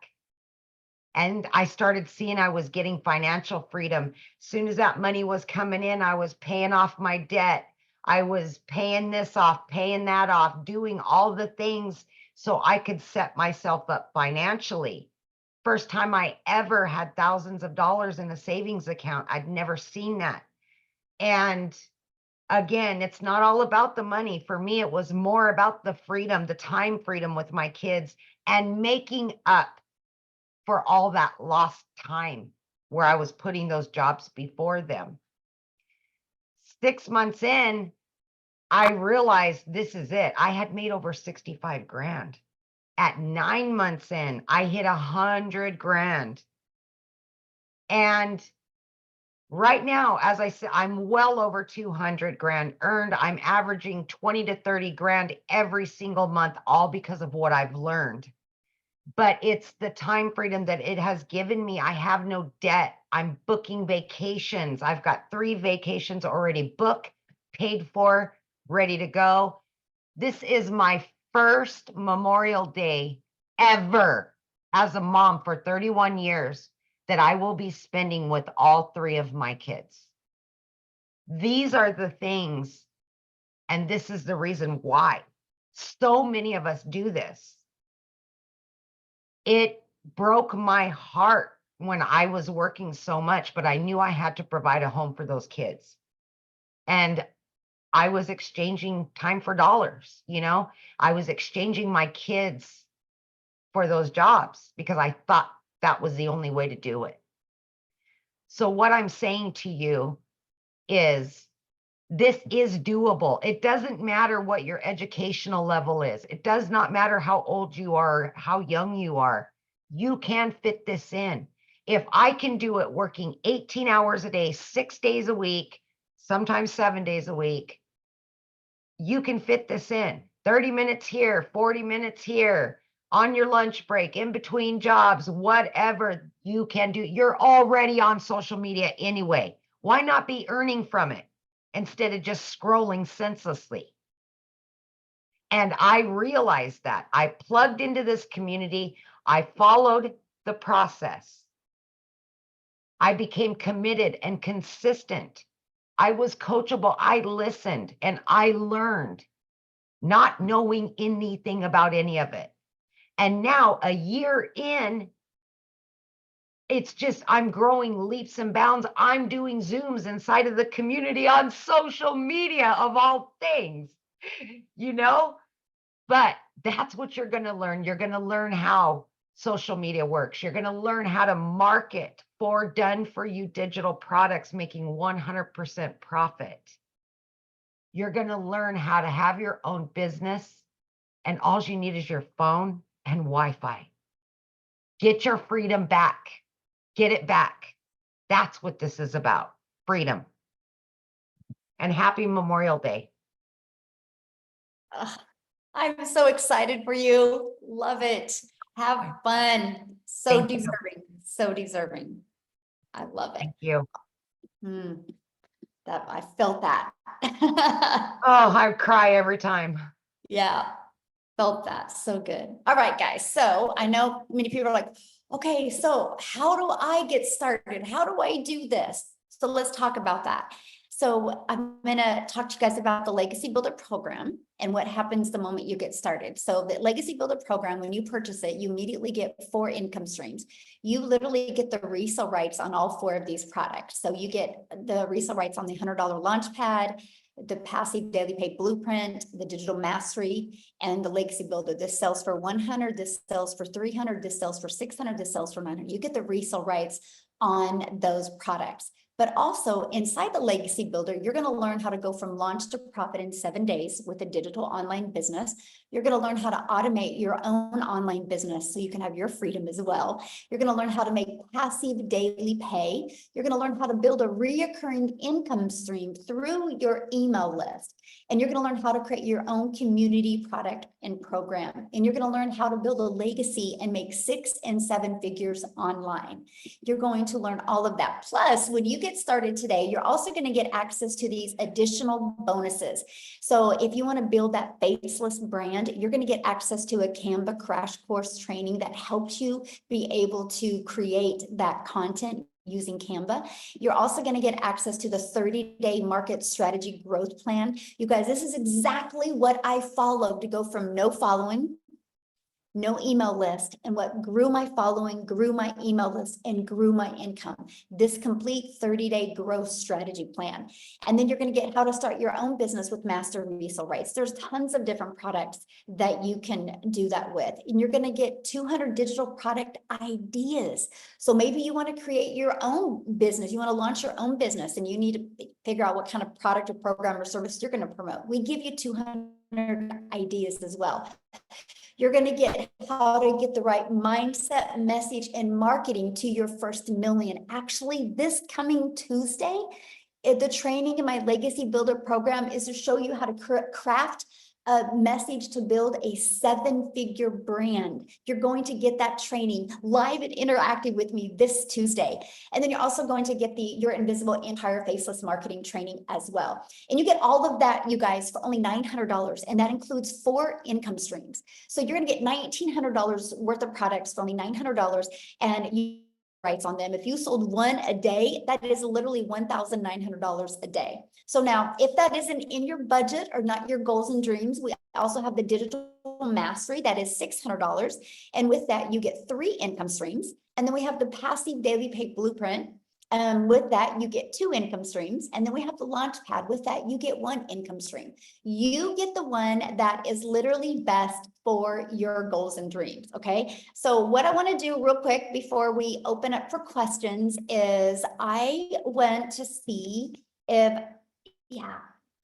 And I started seeing I was getting financial freedom. As soon as that money was coming in, I was paying off my debt. I was paying this off, paying that off, doing all the things so I could set myself up financially. First time I ever had thousands of dollars in a savings account. I'd never seen that. And again, it's not all about the money. For me, it was more about the freedom, the time freedom with my kids and making up for all that lost time where I was putting those jobs before them. 6 months in, I realized this is it. I had made over 65 grand. At 9 months in, I hit 100 grand. And right now, as I said, I'm well over 200 grand earned. I'm averaging 20 to 30 grand every single month, all because of what I've learned. But it's the time freedom that it has given me. I have no debt. I'm booking vacations. I've got 3 vacations already booked, paid for, ready to go. This is my first Memorial Day ever as a mom for 31 years that I will be spending with all 3 of my kids. These are the things, and this is the reason why so many of us do this. It broke my heart when I was working so much, but I knew I had to provide a home for those kids. And I was exchanging time for dollars, I was exchanging my kids for those jobs because I thought that was the only way to do it. So what I'm saying to you is this is doable. It doesn't matter what your educational level is. It does not matter how old you are, how young you are. You can fit this in. If I can do it working 18 hours a day, 6 days a week, sometimes 7 days a week, you can fit this in. 30 minutes here, 40 minutes here, on your lunch break, in between jobs, whatever you can do. You're already on social media anyway. Why not be earning from it instead of just scrolling senselessly? And I realized that. I plugged into this community. I followed the process. I became committed and consistent. I was coachable. I listened and I learned, not knowing anything about any of it. And now, a year in, it's just, I'm growing leaps and bounds. I'm doing Zooms inside of the community on social media of all things, you know? But that's what you're going to learn. You're going to learn how social media works. You're going to learn how to market for done for you digital products, making 100% profit. You're going to learn how to have your own business, and all you need is your phone and Wi-Fi. Get your freedom back. Get it back. That's what this is about. Freedom. And happy Memorial Day. Ugh, I'm so excited for you. Love it. Have fun. So Thank you. deserving. So deserving. I love it. Thank you. That I felt that. Oh, I cry every time. Yeah, felt that. So good. All right, guys. So I know many people are like, okay, so how do I get started? How do I do this? So let's talk about that. So I'm going to talk to you guys about the Legacy Builder program and what happens the moment you get started. So the Legacy Builder program, when you purchase it, you immediately get 4 income streams. You literally get the resale rights on all 4 of these products. So you get the resale rights on the $100 Launchpad, the Passive Daily Pay Blueprint, the Digital Mastery, and the Legacy Builder. This sells for 100, this sells for 300, this sells for 600, this sells for 900. You get the resale rights on those products. But also inside the Legacy Builder, you're going to learn how to go from launch to profit in 7 days with a digital online business. You're going to learn how to automate your own online business so you can have your freedom as well. You're going to learn how to make passive daily pay. You're going to learn how to build a reoccurring income stream through your email list. And you're going to learn how to create your own community product and program. And you're going to learn how to build a legacy and make 6 and 7 figures online. You're going to learn all of that. Plus, when you get started today, you're also going to get access to these additional bonuses. So if you want to build that faceless brand, you're going to get access to a Canva crash course training that helps you be able to create that content using Canva. You're also going to get access to the 30-day market strategy growth plan. You guys, this is exactly what I followed to go from no following, no email list, and what grew my following, grew my email list, and grew my income. This complete 30-day growth strategy plan. And then you're going to get how to start your own business with master resale rights. There's tons of different products that you can do that with. And you're going to get 200 digital product ideas. So maybe you want to create your own business. You want to launch your own business and you need to figure out what kind of product or program or service you're going to promote. We give you 200 ideas as well. You're going to get how to get the right mindset, message, and marketing to your first million. Actually, this coming Tuesday, the training in my Legacy Builder program is to show you how to craft a message to build a 7-figure brand. You're going to get that training live and interactive with me this Tuesday. And then you're also going to get the Your Invisible Empire Faceless Marketing training as well. And you get all of that, you guys, for only $900. And that includes 4 income streams. So you're going to get $1,900 worth of products for only $900. And you rights on them. If you sold 1 a day, that is literally $1,900 a day. So now, if that isn't in your budget or not your goals and dreams, we also have the Digital Mastery that is $600. And with that, you get 3 income streams. And then we have the Passive Daily Pay Blueprint. With that, you get 2 income streams. And then we have the Launchpad. With that, you get 1 income stream. You get the one that is literally best for your goals and dreams. Okay. So what I want to do real quick before we open up for questions is I want to see if,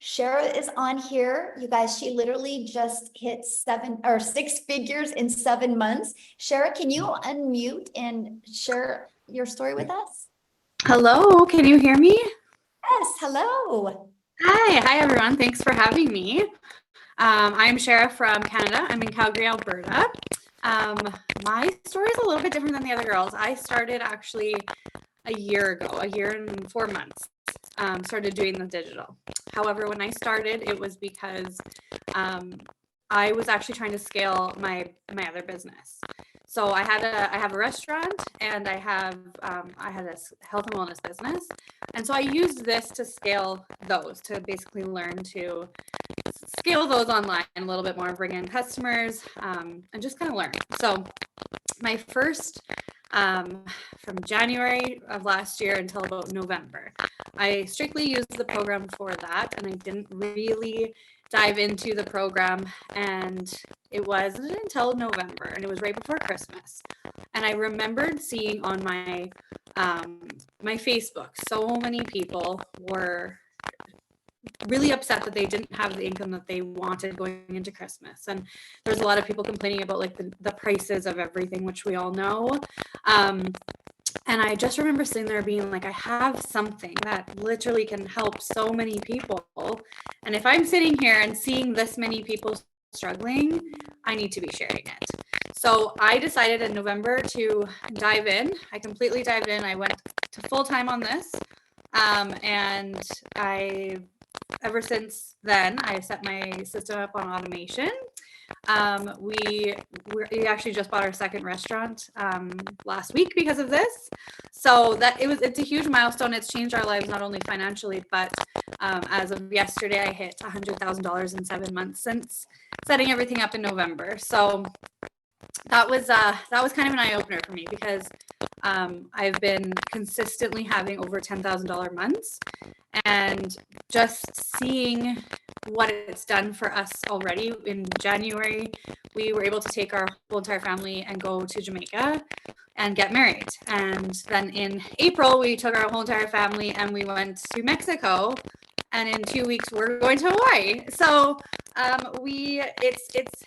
Shara is on here. You guys, she literally just hit 6 figures in 7 months. Shara, can you unmute and share your story with us? Hello, can you hear me? Yes, hello. Hi everyone. Thanks for having me. I'm Shara from Canada. I'm in Calgary, Alberta. My story is a little bit different than the other girls. I started actually a year ago, a year and 4 months, started doing the digital. However, when I started, it was because I was actually trying to scale my other business. So I have a restaurant and I had a health and wellness business. And so I used this to scale those, to basically learn to scale those online a little bit more, bring in customers, and just kind of learn. So my first from January of last year until about November. I strictly used the program for that, and I didn't really dive into the program, and it wasn't until November, and it was right before Christmas. And I remembered seeing on my my Facebook, so many people were really upset that they didn't have the income that they wanted going into Christmas. And there's a lot of people complaining about like the prices of everything, which we all know. And I just remember sitting there being like, I have something that literally can help so many people. And if I'm sitting here and seeing this many people struggling, I need to be sharing it. So I decided in November to dive in. I completely dived in. I went to full time on this. And ever since then, I set my system up on automation. We actually just bought our second restaurant last week because of this. So it's a huge milestone. It's changed our lives, not only financially, but as of yesterday, I hit $100,000 in 7 months since setting everything up in November. So that was kind of an eye opener for me, because I've been consistently having over $10,000 months, and just seeing what it's done for us already. In January, we were able to take our whole entire family and go to Jamaica and get married. And then in April, we took our whole entire family and we went to Mexico. And in 2 weeks, we're going to Hawaii. So it's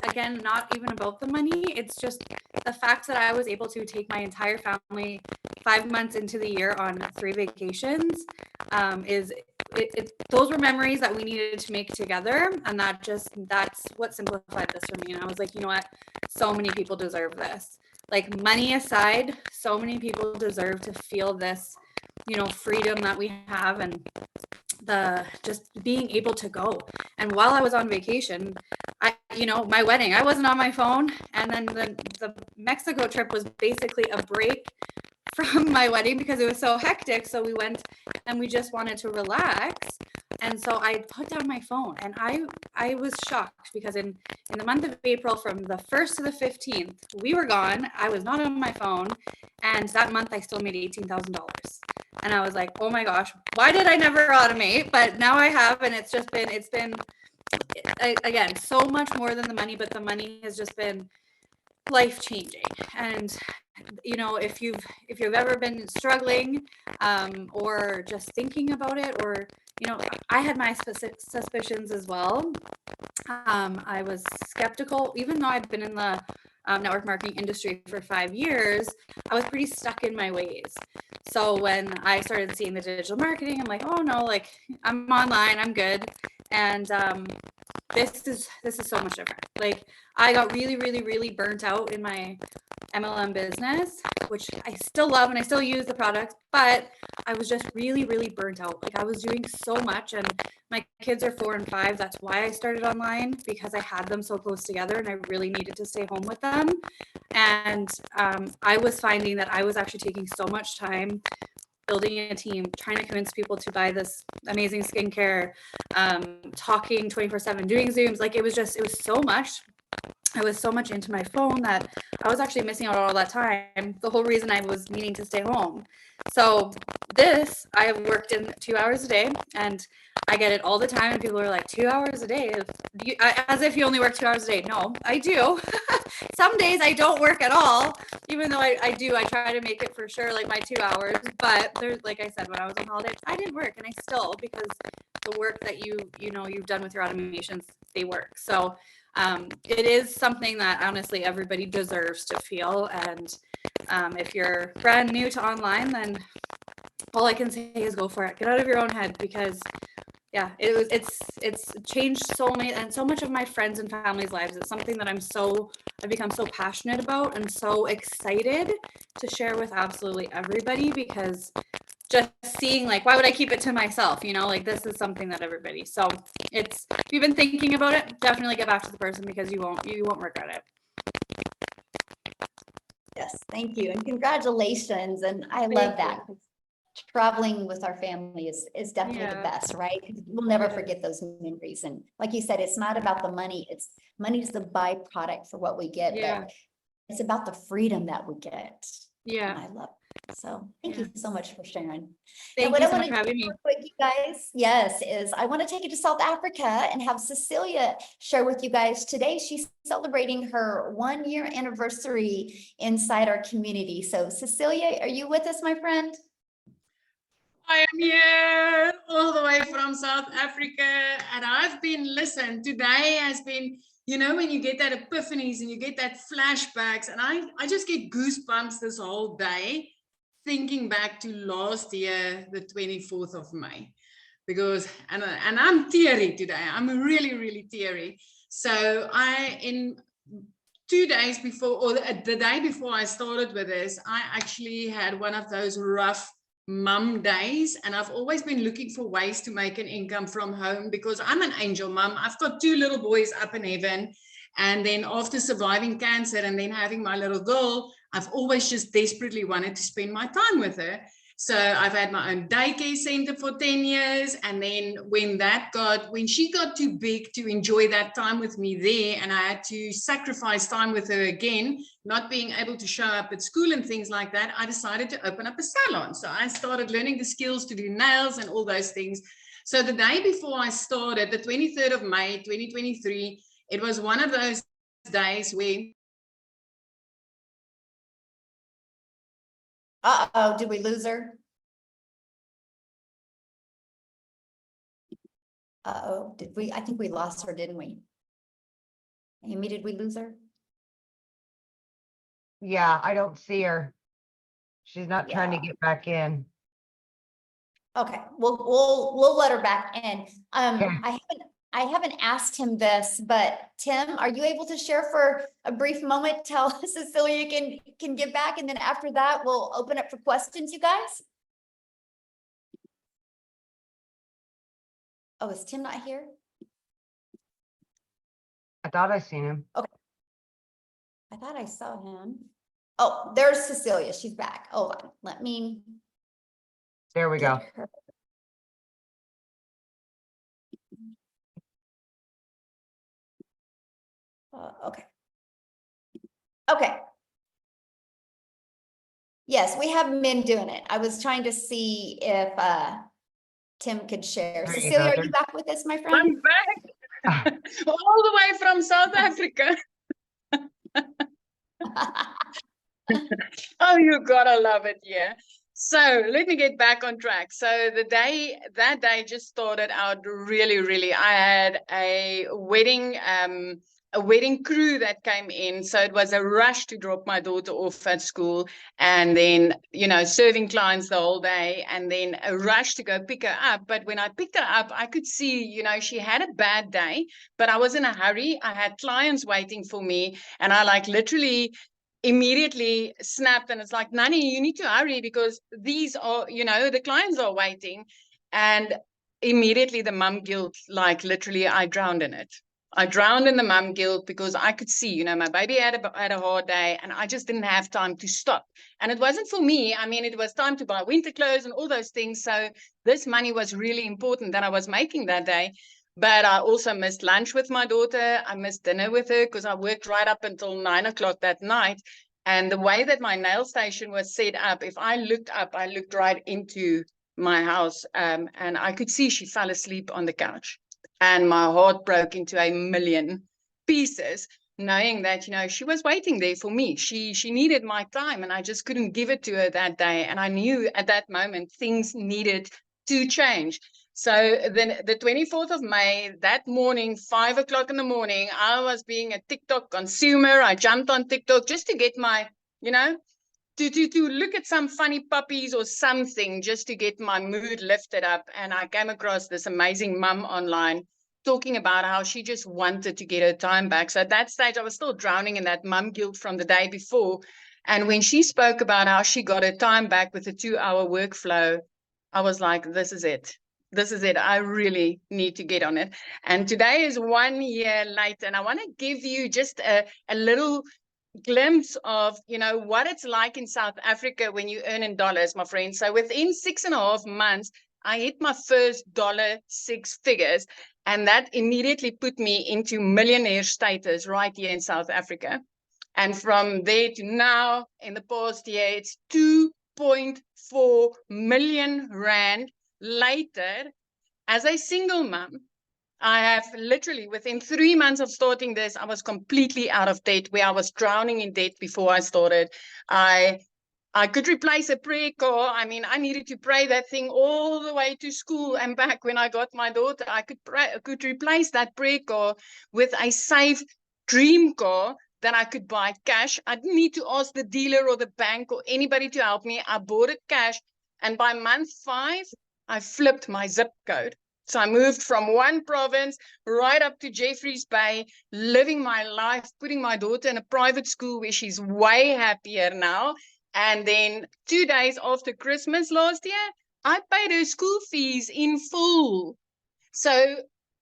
again, not even about the money. It's just the fact that I was able to take my entire family 5 months into the year on 3 vacations. Those were memories that we needed to make together. And that's what simplified this for me. And I was like, you know what? So many people deserve this. Like, money aside, so many people deserve to feel this, freedom that we have, and the just being able to go. And while I was on vacation, my wedding, I wasn't on my phone. And then the Mexico trip was basically a break from my wedding because it was so hectic. So we went and we just wanted to relax. And so I put down my phone, and I was shocked because in the month of April, from the 1st to the 15th, we were gone. I was not on my phone. And that month I still made $18,000. And I was like, oh my gosh, why did I never automate? But now I have, and it's been again, so much more than the money, but the money has just been life-changing. And if you've ever been struggling or just thinking about it, or I had my suspicions as well. I was skeptical, even though I've been in the network marketing industry for 5 years. I was pretty stuck in my ways. So when I started seeing the digital marketing, I'm like, oh no, like, I'm online, I'm good. And this is so much different. Like, I got really, really, really burnt out in my MLM business, which I still love and I still use the product, but I was just really, really burnt out. Like, I was doing so much, and my kids are 4 and 5. That's why I started online, because I had them so close together and I really needed to stay home with them. And I was finding that I was actually taking so much time building a team, trying to convince people to buy this amazing skincare, talking 24/7, doing Zooms. Like, it was so much. I was so much into my phone that I was actually missing out on all that time. The whole reason I was needing to stay home. So I have worked in 2 hours a day, and I get it all the time. And people are like, 2 hours a day? As if you only work 2 hours a day. No, I do. Some days I don't work at all, even though I do. I try to make it for sure, like, my 2 hours. But there's, like I said, when I was on holiday, I didn't work, and I still, because the work that you've done with your automations, they work. So it is something that honestly everybody deserves to feel. And if you're brand new to online, then all I can say is go for it. Get out of your own head, because it's changed so many and so much of my friends and family's lives. It's something that I've become so passionate about and so excited to share with absolutely everybody, because just seeing, like, why would I keep it to myself? Like, this is something that everybody. So if you've been thinking about it, definitely get back to the person, because you won't regret it. Yes, thank you. And congratulations. And I love that. Traveling with our family is definitely the best, right? We'll never forget those memories. And like you said, it's not about the money. Money's the byproduct for what we get. Yeah. But It's about the freedom that we get. And Yeah. I love it. So thank you so much for sharing. Thank what you I so wanna much for having me. real quick, you guys, yes, is I want to take you to South Africa and have Cecilia share with you guys today. She's celebrating her 1-year anniversary inside our community. So Cecilia, are you with us, my friend? I am here all the way from South Africa, and I've been, listen, today has been, you know, when you get that epiphanies and you get that flashbacks, and I just get goosebumps this whole day thinking back to last year, the 24th of May, because, and I'm teary today. I'm really, really teary. So in 2 days before, or the day before I started with this, I actually had one of those rough mum days, and I've always been looking for ways to make an income from home because I'm an angel mum. I've got 2 little boys up in heaven, and then after surviving cancer and then having my little girl, I've always just desperately wanted to spend my time with her. So I've had my own daycare center for 10 years. And then when she got too big to enjoy that time with me there, and I had to sacrifice time with her again, not being able to show up at school and things like that, I decided to open up a salon. So I started learning the skills to do nails and all those things. So the day before I started, the 23rd of May, 2023, it was one of those days where Uh-oh, did we lose her? Uh-oh, I think we lost her, didn't we? Amy, did we lose her? Yeah, I don't see her. She's not trying to Yeah. get back in. Okay, we'll let her back in. Okay. I haven't asked him this, but Tim, are you able to share for a brief moment till Cecilia can get back, and then after that, we'll open up for questions, you guys? Oh, is Tim not here? I thought I seen him. I thought I saw him. Oh, there's Cecilia. She's back. Hold on. Let me There we go. get her. Okay. Okay. Yes, we have men doing it. I was trying to see if Tim could share. There you Cecilia, go. are There- you back with us, my friend? I'm back all the way from South Africa. Oh, you gotta love it, yeah. So let me get back on track. So that day just started out really, really. I had a wedding crew that came in. So it was a rush to drop my daughter off at school, and then, you know, serving clients the whole day, and then a rush to go pick her up. But when I picked her up, I could see, you know, she had a bad day, but I was in a hurry. I had clients waiting for me, and I like literally immediately snapped, and it's like, Nani, you need to hurry because these are, you know, the clients are waiting. And immediately the mum guilt, like literally I drowned in it. I drowned in the mum guilt because I could see, you know, my baby had a hard day, and I just didn't have time to stop. And it wasn't for me. I mean, it was time to buy winter clothes and all those things. So this money was really important that I was making that day. But I also missed lunch with my daughter. I missed dinner with her because I worked right up until 9 o'clock that night. And the way that my nail station was set up, if I looked up, I looked right into my house, and I could see she fell asleep on the couch. And my heart broke into a million pieces, knowing that, you know, she was waiting there for me. She needed my time, and I just couldn't give it to her that day. And I knew at that moment things needed to change. So then the 24th of May, that morning, 5 o'clock in the morning, I was being a TikTok consumer. I jumped on TikTok just to get my, you know, to look at some funny puppies or something, just to get my mood lifted up. And I came across this amazing mum online talking about how she just wanted to get her time back. So at that stage, I was still drowning in that mum guilt from the day before. And when she spoke about how she got her time back with a 2-hour workflow, I was like, this is it. This is it. I really need to get on it. And today is 1 year late. And I want to give you just a little glimpse of, you know, what it's like in South Africa when you earn in dollars, my friend. So within 6.5 months, I hit my first $6 figures. And that immediately put me into millionaire status right here in South Africa. And from there to now, in the past year, it's 2.4 million rand later. As a single mom, I have literally, within 3 months of starting this, I was completely out of debt, where I was drowning in debt before I started. I could replace a prayer car. I mean, I needed to pray that thing all the way to school and back. When I got my daughter, I could replace that prayer car with a safe dream car that I could buy cash. I didn't need to ask the dealer or the bank or anybody to help me. I bought it cash. And by month 5, I flipped my zip code. So I moved from one province right up to Jeffreys Bay, living my life, putting my daughter in a private school where she's way happier now. And then 2 days after Christmas last year, I paid her school fees in full. So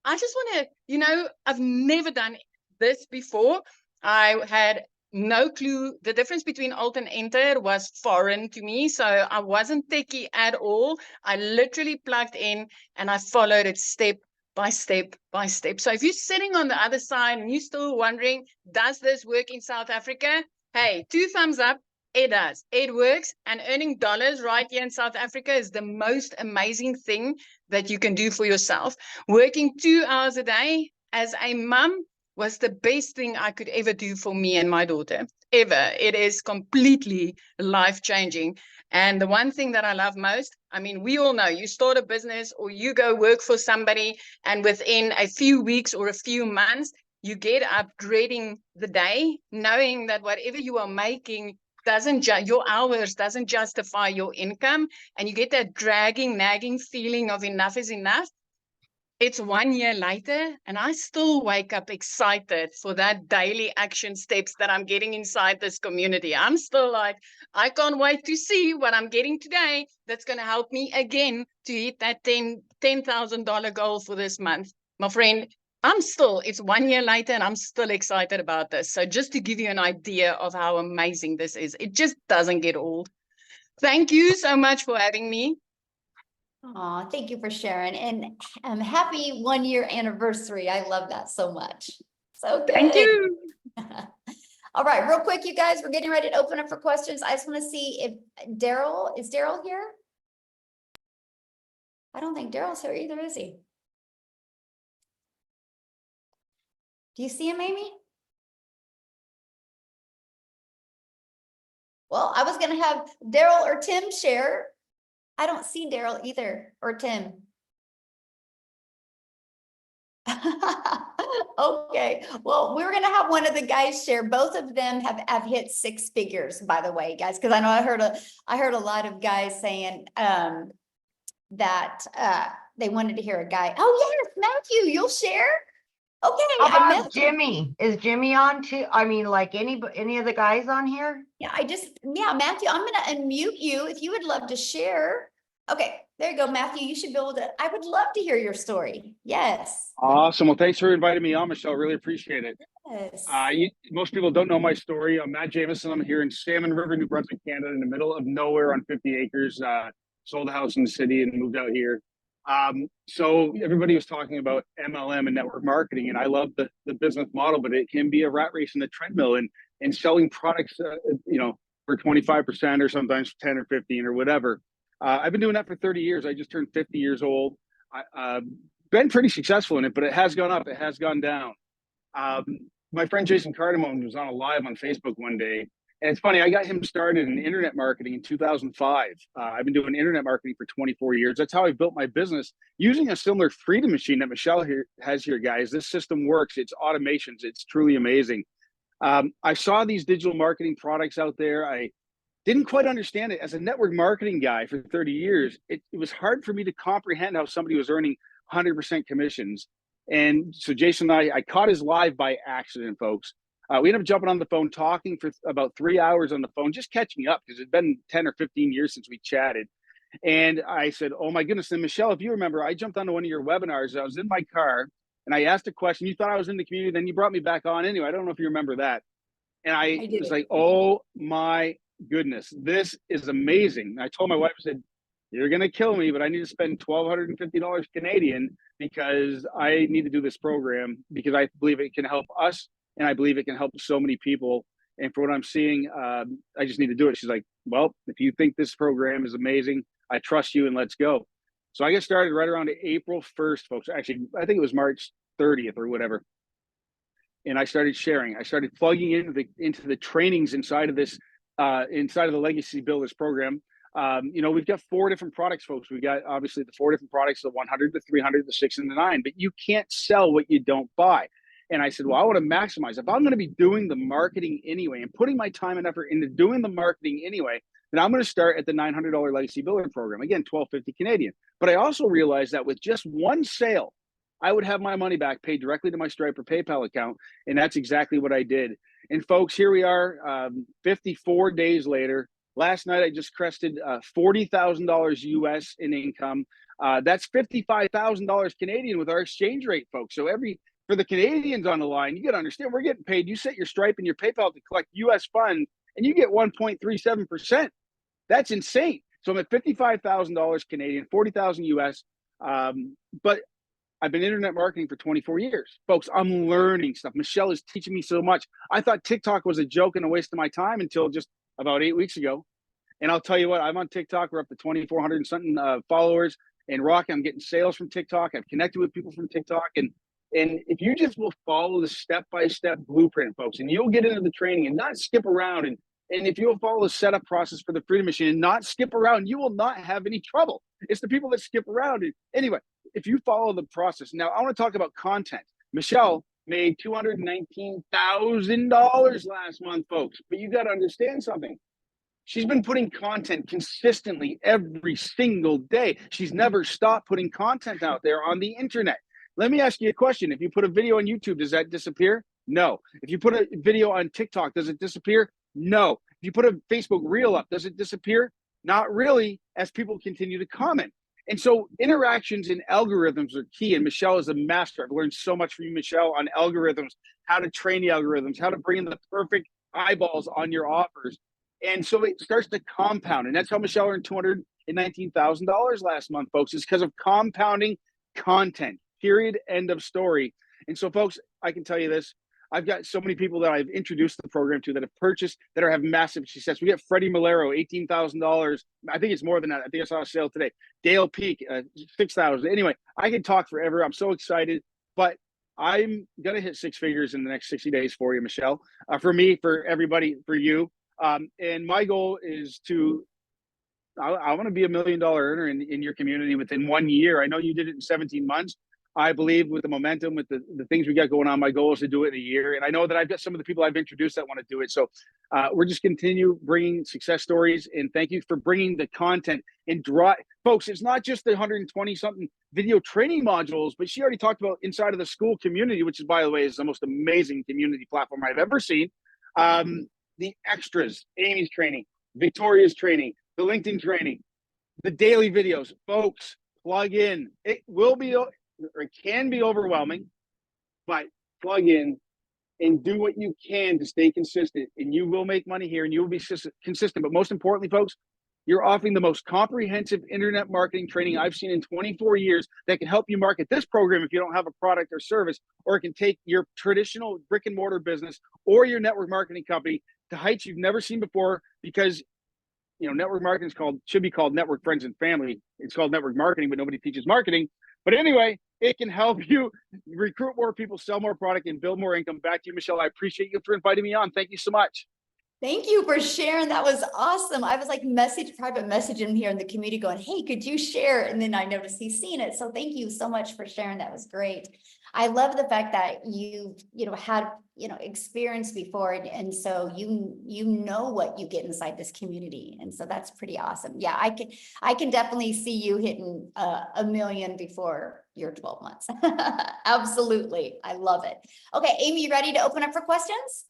I just want to, I've never done this before. I had no clue. The difference between Alt and Enter was foreign to me. So I wasn't techie at all. I literally plugged in and I followed it step by step by step. So if you're sitting on the other side and you're still wondering, does this work in South Africa? Hey, 2 thumbs up. It does. It works. And earning dollars right here in South Africa is the most amazing thing that you can do for yourself. Working 2 hours a day as a mom was the best thing I could ever do for me and my daughter, ever. It is completely life-changing. And the one thing that I love most, I mean, we all know you start a business or you go work for somebody, and within a few weeks or a few months, you get up dreading the day, knowing that whatever you are making your hours doesn't justify your income, and you get that dragging, nagging feeling of enough is enough. It's 1 year later, and I still wake up excited for that daily action steps that I'm getting inside this community. I'm still like, I can't wait to see what I'm getting today that's going to help me again to hit that $10,000 goal for this month. My friend, it's 1 year later and I'm still excited about this. So just to give you an idea of how amazing this is, it just doesn't get old. Thank you so much for having me. Oh, thank you for sharing, and happy 1 year anniversary. I love that so much. So good. Thank you. All right, real quick, you guys, we're getting ready to open up for questions. I just want to see if is Daryl here? I don't think Daryl's here either, is he? Do you see him, Amy? Well, I was going to have Daryl or Tim share. I don't see Daryl either, or Tim. Okay, well, we're gonna have one of the guys share. Both of them have hit 6 figures, by the way, guys, because I know I heard a lot of guys saying that they wanted to hear a guy. Oh yes, Matthew, you'll share. Okay, How about Jimmy? Is Jimmy on too? I mean, like any of the guys on here? Yeah, Matthew, I'm gonna unmute you if you would love to share. Okay, there you go, Matthew. You should be able to. I would love to hear your story. Yes. Awesome. Well, thanks for inviting me on, Michelle. Really appreciate it. Yes. Most people don't know my story. I'm Matt Jameson. I'm here in Salmon River, New Brunswick, Canada, in the middle of nowhere on 50 acres. Sold a house in the city and moved out here. So everybody was talking about MLM and network marketing, and I love the business model, but it can be a rat race in the treadmill and selling products, for 25% or sometimes 10 or 15 or whatever. I've been doing that for 30 years. I just turned 50 years old. I've been pretty successful in it, but it has gone up. It has gone down. My friend Jason Cardamone was on a live on Facebook one day. And it's funny, I got him started in internet marketing in 2005. I've been doing internet marketing for 24 years. That's how I built my business using a similar Freedom Machine that Michelle has here, guys. This system works. It's automations. It's truly amazing. I saw these digital marketing products out there. I didn't quite understand it. As a network marketing guy for 30 years, it was hard for me to comprehend how somebody was earning 100% commissions. And so Jason and I caught his live by accident, folks. We ended up jumping on the phone, talking for about 3 hours on the phone, just catching up because it'd been 10 or 15 years since we chatted. And I said, oh my goodness. And Michelle, if you remember, I jumped onto one of your webinars. I was in my car and I asked a question. You thought I was in the community. Then you brought me back on anyway. I don't know if you remember that. And I was like, oh my goodness, this is amazing. I told my wife, I said, you're going to kill me, but I need to spend $1,250 Canadian because I need to do this program because I believe it can help us. And I believe it can help so many people. And for what I'm seeing, I just need to do it. She's like, well, if you think this program is amazing, I trust you and let's go. So I get started right around April 1st, folks. Actually, I think it was March 30th or whatever. And I started sharing. I started plugging into the trainings inside of this, inside of the Legacy Builders program. You know, we've got 4 different products, folks. We got obviously the 4 different products, the 100, the 300, the 6, and the 9, but you can't sell what you don't buy. And I said, well, I want to maximize. If I'm going to be doing the marketing anyway and putting my time and effort into doing the marketing anyway, then I'm going to start at the $900 Legacy Builder program. Again, $1,250 Canadian. But I also realized that with just one sale, I would have my money back paid directly to my Stripe or PayPal account. And that's exactly what I did. And folks, here we are 54 days later. Last night, I just crested $40,000 US in income. That's $55,000 Canadian with our exchange rate, folks. So for the Canadians on the line, you got to understand, we're getting paid. You set your Stripe and your PayPal to collect US funds, and you get 1.37%. That's insane. So I'm at $55,000 Canadian, 40,000 US. But I've been internet marketing for 24 years. Folks, I'm learning stuff. Michelle is teaching me so much. I thought TikTok was a joke and a waste of my time until just about 8 weeks ago. And I'll tell you what, I'm on TikTok. We're up to 2,400 and something followers. And Rocky, I'm getting sales from TikTok. I've connected with people from TikTok. And if you just will follow the step-by-step blueprint, folks, and you'll get into the training and not skip around. And if you'll follow the setup process for the Freedom Machine and not skip around, you will not have any trouble. It's the people that skip around. Anyway, if you follow the process. Now, I want to talk about content. Michelle made $219,000 last month, folks. But you got to understand something. She's been putting content consistently every single day. She's never stopped putting content out there on the internet. Let me ask you a question. If you put a video on YouTube, does that disappear? No. If you put a video on TikTok, does it disappear? No. If you put a Facebook reel up, does it disappear? Not really, as people continue to comment. And so interactions and algorithms are key. And Michelle is a master. I've learned so much from you, Michelle, on algorithms, how to train the algorithms, how to bring in the perfect eyeballs on your offers. And so it starts to compound. And that's how Michelle earned $219,000 last month, folks. It's because of compounding content, period, end of story. And so, folks, I can tell you this. I've got so many people that I've introduced the program to that have purchased, that have massive success. We get Freddie Malero, $18,000. I think it's more than that. I think I saw a sale today. Dale Peak, $6,000. Anyway, I can talk forever. I'm so excited, but I'm going to hit 6 figures in the next 60 days for you, Michelle, for me, for everybody, for you. And my goal is I want to be $1 million earner in your community within 1 year. I know you did it in 17 months. I believe with the momentum, with the things we got going on, my goal is to do it in a year. And I know that I've got some of the people I've introduced that want to do it. So we're just continue bringing success stories. And thank you for bringing the content and folks, it's not just the 120 something video training modules, but she already talked about inside of the school community, which is, by the way, is the most amazing community platform I've ever seen. The extras, Amy's training, Victoria's training, the LinkedIn training, the daily videos, folks, plug in. It will be, or it can be overwhelming, but plug in and do what you can to stay consistent, and you will make money here and you will be consistent. But most importantly, folks, you're offering the most comprehensive internet marketing training I've seen in 24 years that can help you market this program if you don't have a product or service, or it can take your traditional brick and mortar business or your network marketing company to heights you've never seen before, because network marketing should be called network friends and family. It's called network marketing, but nobody teaches marketing. But anyway, it can help you recruit more people, sell more product, and build more income. Back to you, Michelle. I appreciate you for inviting me on. Thank you so much. Thank you for sharing. That was awesome. I was like private messaging here in the community going, hey, could you share? And then I noticed he's seen it. So thank you so much for sharing. That was great. I love the fact that you had, experience before. And so you know what you get inside this community. And so that's pretty awesome. Yeah, I can definitely see you hitting $1 million before your 12 months. Absolutely. I love it. Okay, Amy, you ready to open up for questions?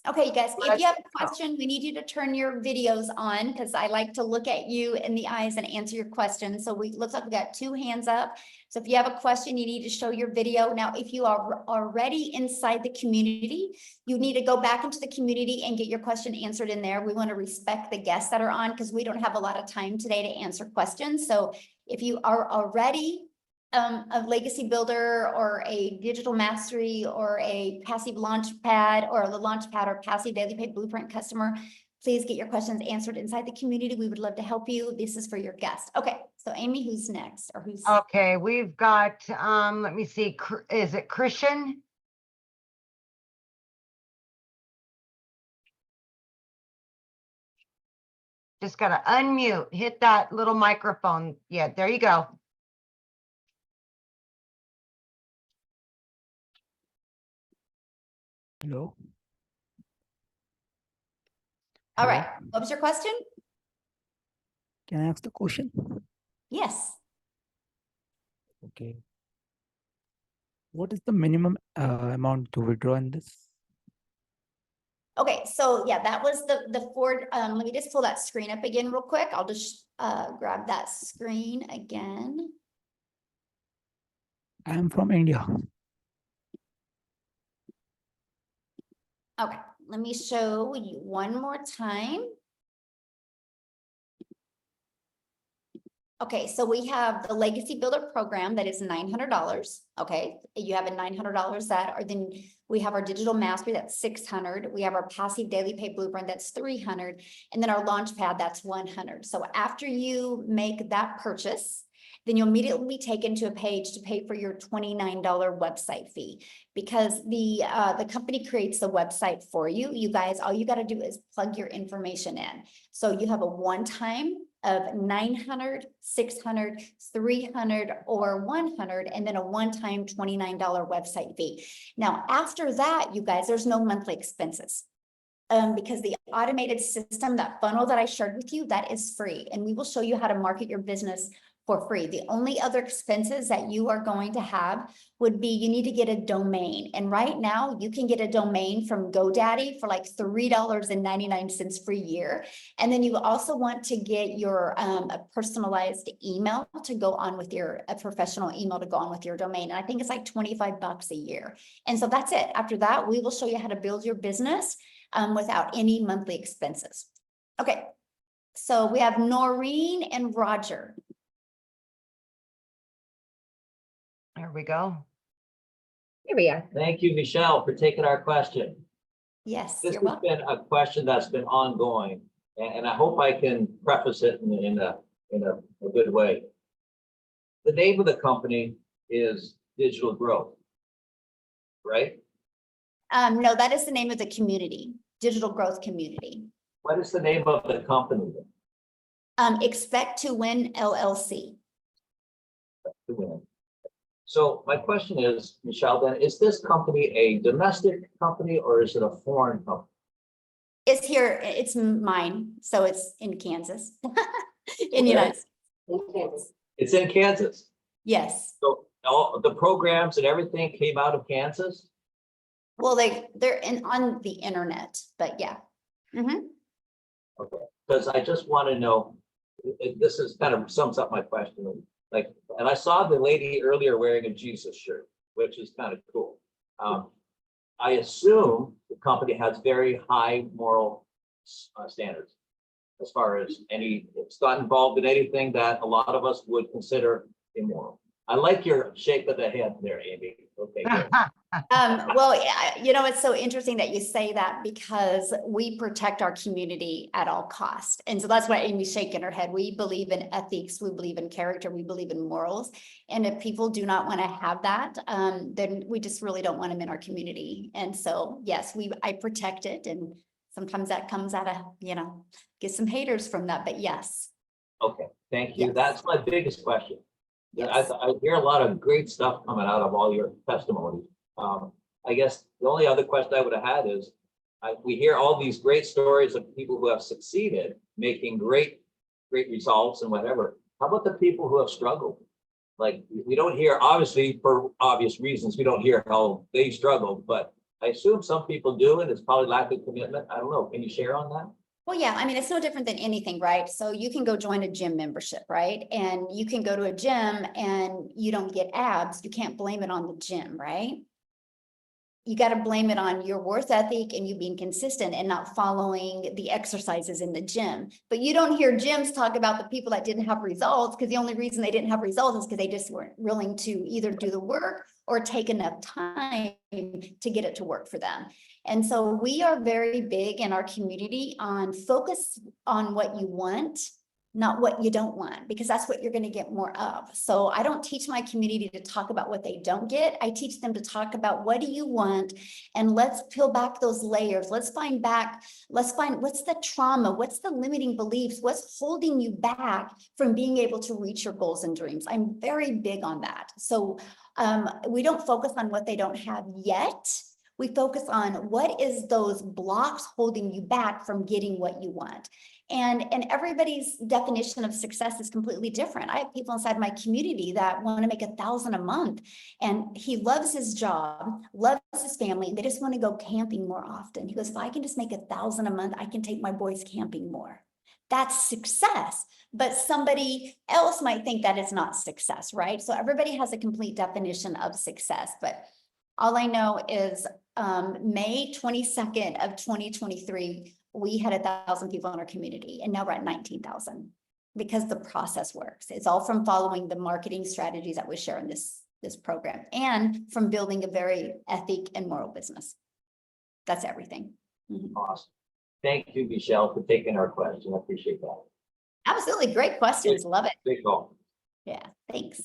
Okay, you guys, if you have a question, we need you to turn your videos on, because I like to look at you in the eyes and answer your questions. So looks like we got 2 hands up. So if you have a question, you need to show your video. Now, if you are already inside the community, you need to go back into the community and get your question answered in there. We want to respect the guests that are on, because we don't have a lot of time today to answer questions. So if you are already a legacy builder or a digital mastery or a passive launch pad or the launch pad or passive daily pay blueprint customer, please get your questions answered inside the community. We would love to help you. This is for your guest. Okay, so Amy, who's next or who's? Okay, we've got, let me see, is it Christian? Just gotta unmute, hit that little microphone. Yeah, there you go. Hello. All right, what was your question? Can I ask the question? Yes. Okay. What is the minimum amount to withdraw in this? Okay, so yeah, that was the Ford, let me just pull that screen up again real quick. I'll just grab that screen again. I am from India. Okay, let me show you one more time. Okay, so we have the Legacy Builder program that is $900. Okay, you have a $900 that, or then we have our Digital Mastery that's $600. We have our Passive Daily Pay Blueprint that's $300, and then our Launchpad that's $100. So after you make that purchase, then you'll immediately be taken to a page to pay for your $29 website fee, because the company creates the website for you. You guys, all you got to do is plug your information in. So you have a one-time of $900, $600, $300, or $100, and then a one-time $29 website fee. Now, after that, you guys, there's no monthly expenses. Because the automated system, that funnel that I shared with you, that is free, and we will show you how to market your business for free. The only other expenses that you are going to have would be, you need to get a domain. And right now you can get a domain from GoDaddy for like $3.99 per year. And then you also want to get your a personalized email to go on with a professional email to go on with your domain. And I think it's like $25 a year. And so that's it. After that, we will show you how to build your business without any monthly expenses. Okay, so we have Noreen and Roger. There we go. Here we are. Thank you, Michelle, for taking our question. Yes, This you're has welcome. been a question that's been ongoing, and I hope I can preface it in a good way. The name of the company is Digital Growth, right? No, that is the name of the community, Digital Growth Community. What is the name of the company then? Expect to Win LLC. So my question is, Michelle, then, is this company a domestic company or is it a foreign company? It's here, it's mine, so it's in Kansas. In the United States. It's in Kansas. Yes. So all the programs and everything came out of Kansas? Well, they're on the internet, but yeah. Mhm. Okay, because I just want to know, this is kind of sums up my question. Like, and I saw the lady earlier wearing a Jesus shirt, which is kind of cool. I assume the company has very high moral standards as far as it's not involved in anything that a lot of us would consider immoral. I like your shake of the head there, Amy. Okay, good. Well, you know, it's so interesting that you say that, because we protect our community at all costs. And so that's why Amy's shaking her head. We believe in ethics, we believe in character, we believe in morals. And if people do not want to have that, then we just really don't want them in our community. And so, yes, I protect it. And sometimes that comes out of, get some haters from that, but yes. Okay, thank you. Yes. That's my biggest question. Yes. I hear a lot of great stuff coming out of all your testimony. I guess the only other question I would have had is, we hear all these great stories of people who have succeeded, making great results and whatever. How about the people who have struggled? Like, we don't hear, obviously, for obvious reasons, we don't hear how they struggled, but I assume some people do, and it's probably lack of commitment. I don't know. Can you share on that? Well, yeah, I mean, it's no different than anything, right? So you can go join a gym membership, right? And you can go to a gym and you don't get abs. You can't blame it on the gym, right? you got to blame it on your worth ethic and you being consistent and not following the exercises in the gym. But you don't hear gyms talk about the people that didn't have results, because the only reason they didn't have results is because they just weren't willing to either do the work or take enough time to get it to work for them. And so we are very big in our community on focus on what you want, not what you don't want, because that's what you're going to get more of. So I don't teach my community to talk about what they don't get. I teach them to talk about what do you want, and let's peel back those layers. Let's find what's the trauma, what's the limiting beliefs, what's holding you back from being able to reach your goals and dreams. I'm very big on that. So we don't focus on what they don't have yet. We focus on what is those blocks holding you back from getting what you want. And everybody's definition of success is completely different. I have people inside my community that want to make $1,000 a month, and he loves his job, loves his family, and they just want to go camping more often. He goes, if I can just make $1,000 a month, I can take my boys camping more. That's success. But somebody else might think that is not success, right? So everybody has a complete definition of success. But all I know is May 22nd of 2023, we had 1,000 people in our community, and now we're at 19,000 because the process works. It's all from following the marketing strategies that we share in this program, and from building a very ethic and moral business. That's everything. Awesome. Thank you, Michelle, for taking our question. I appreciate that. Absolutely. Great questions. Love it. Big call. Yeah. Thanks.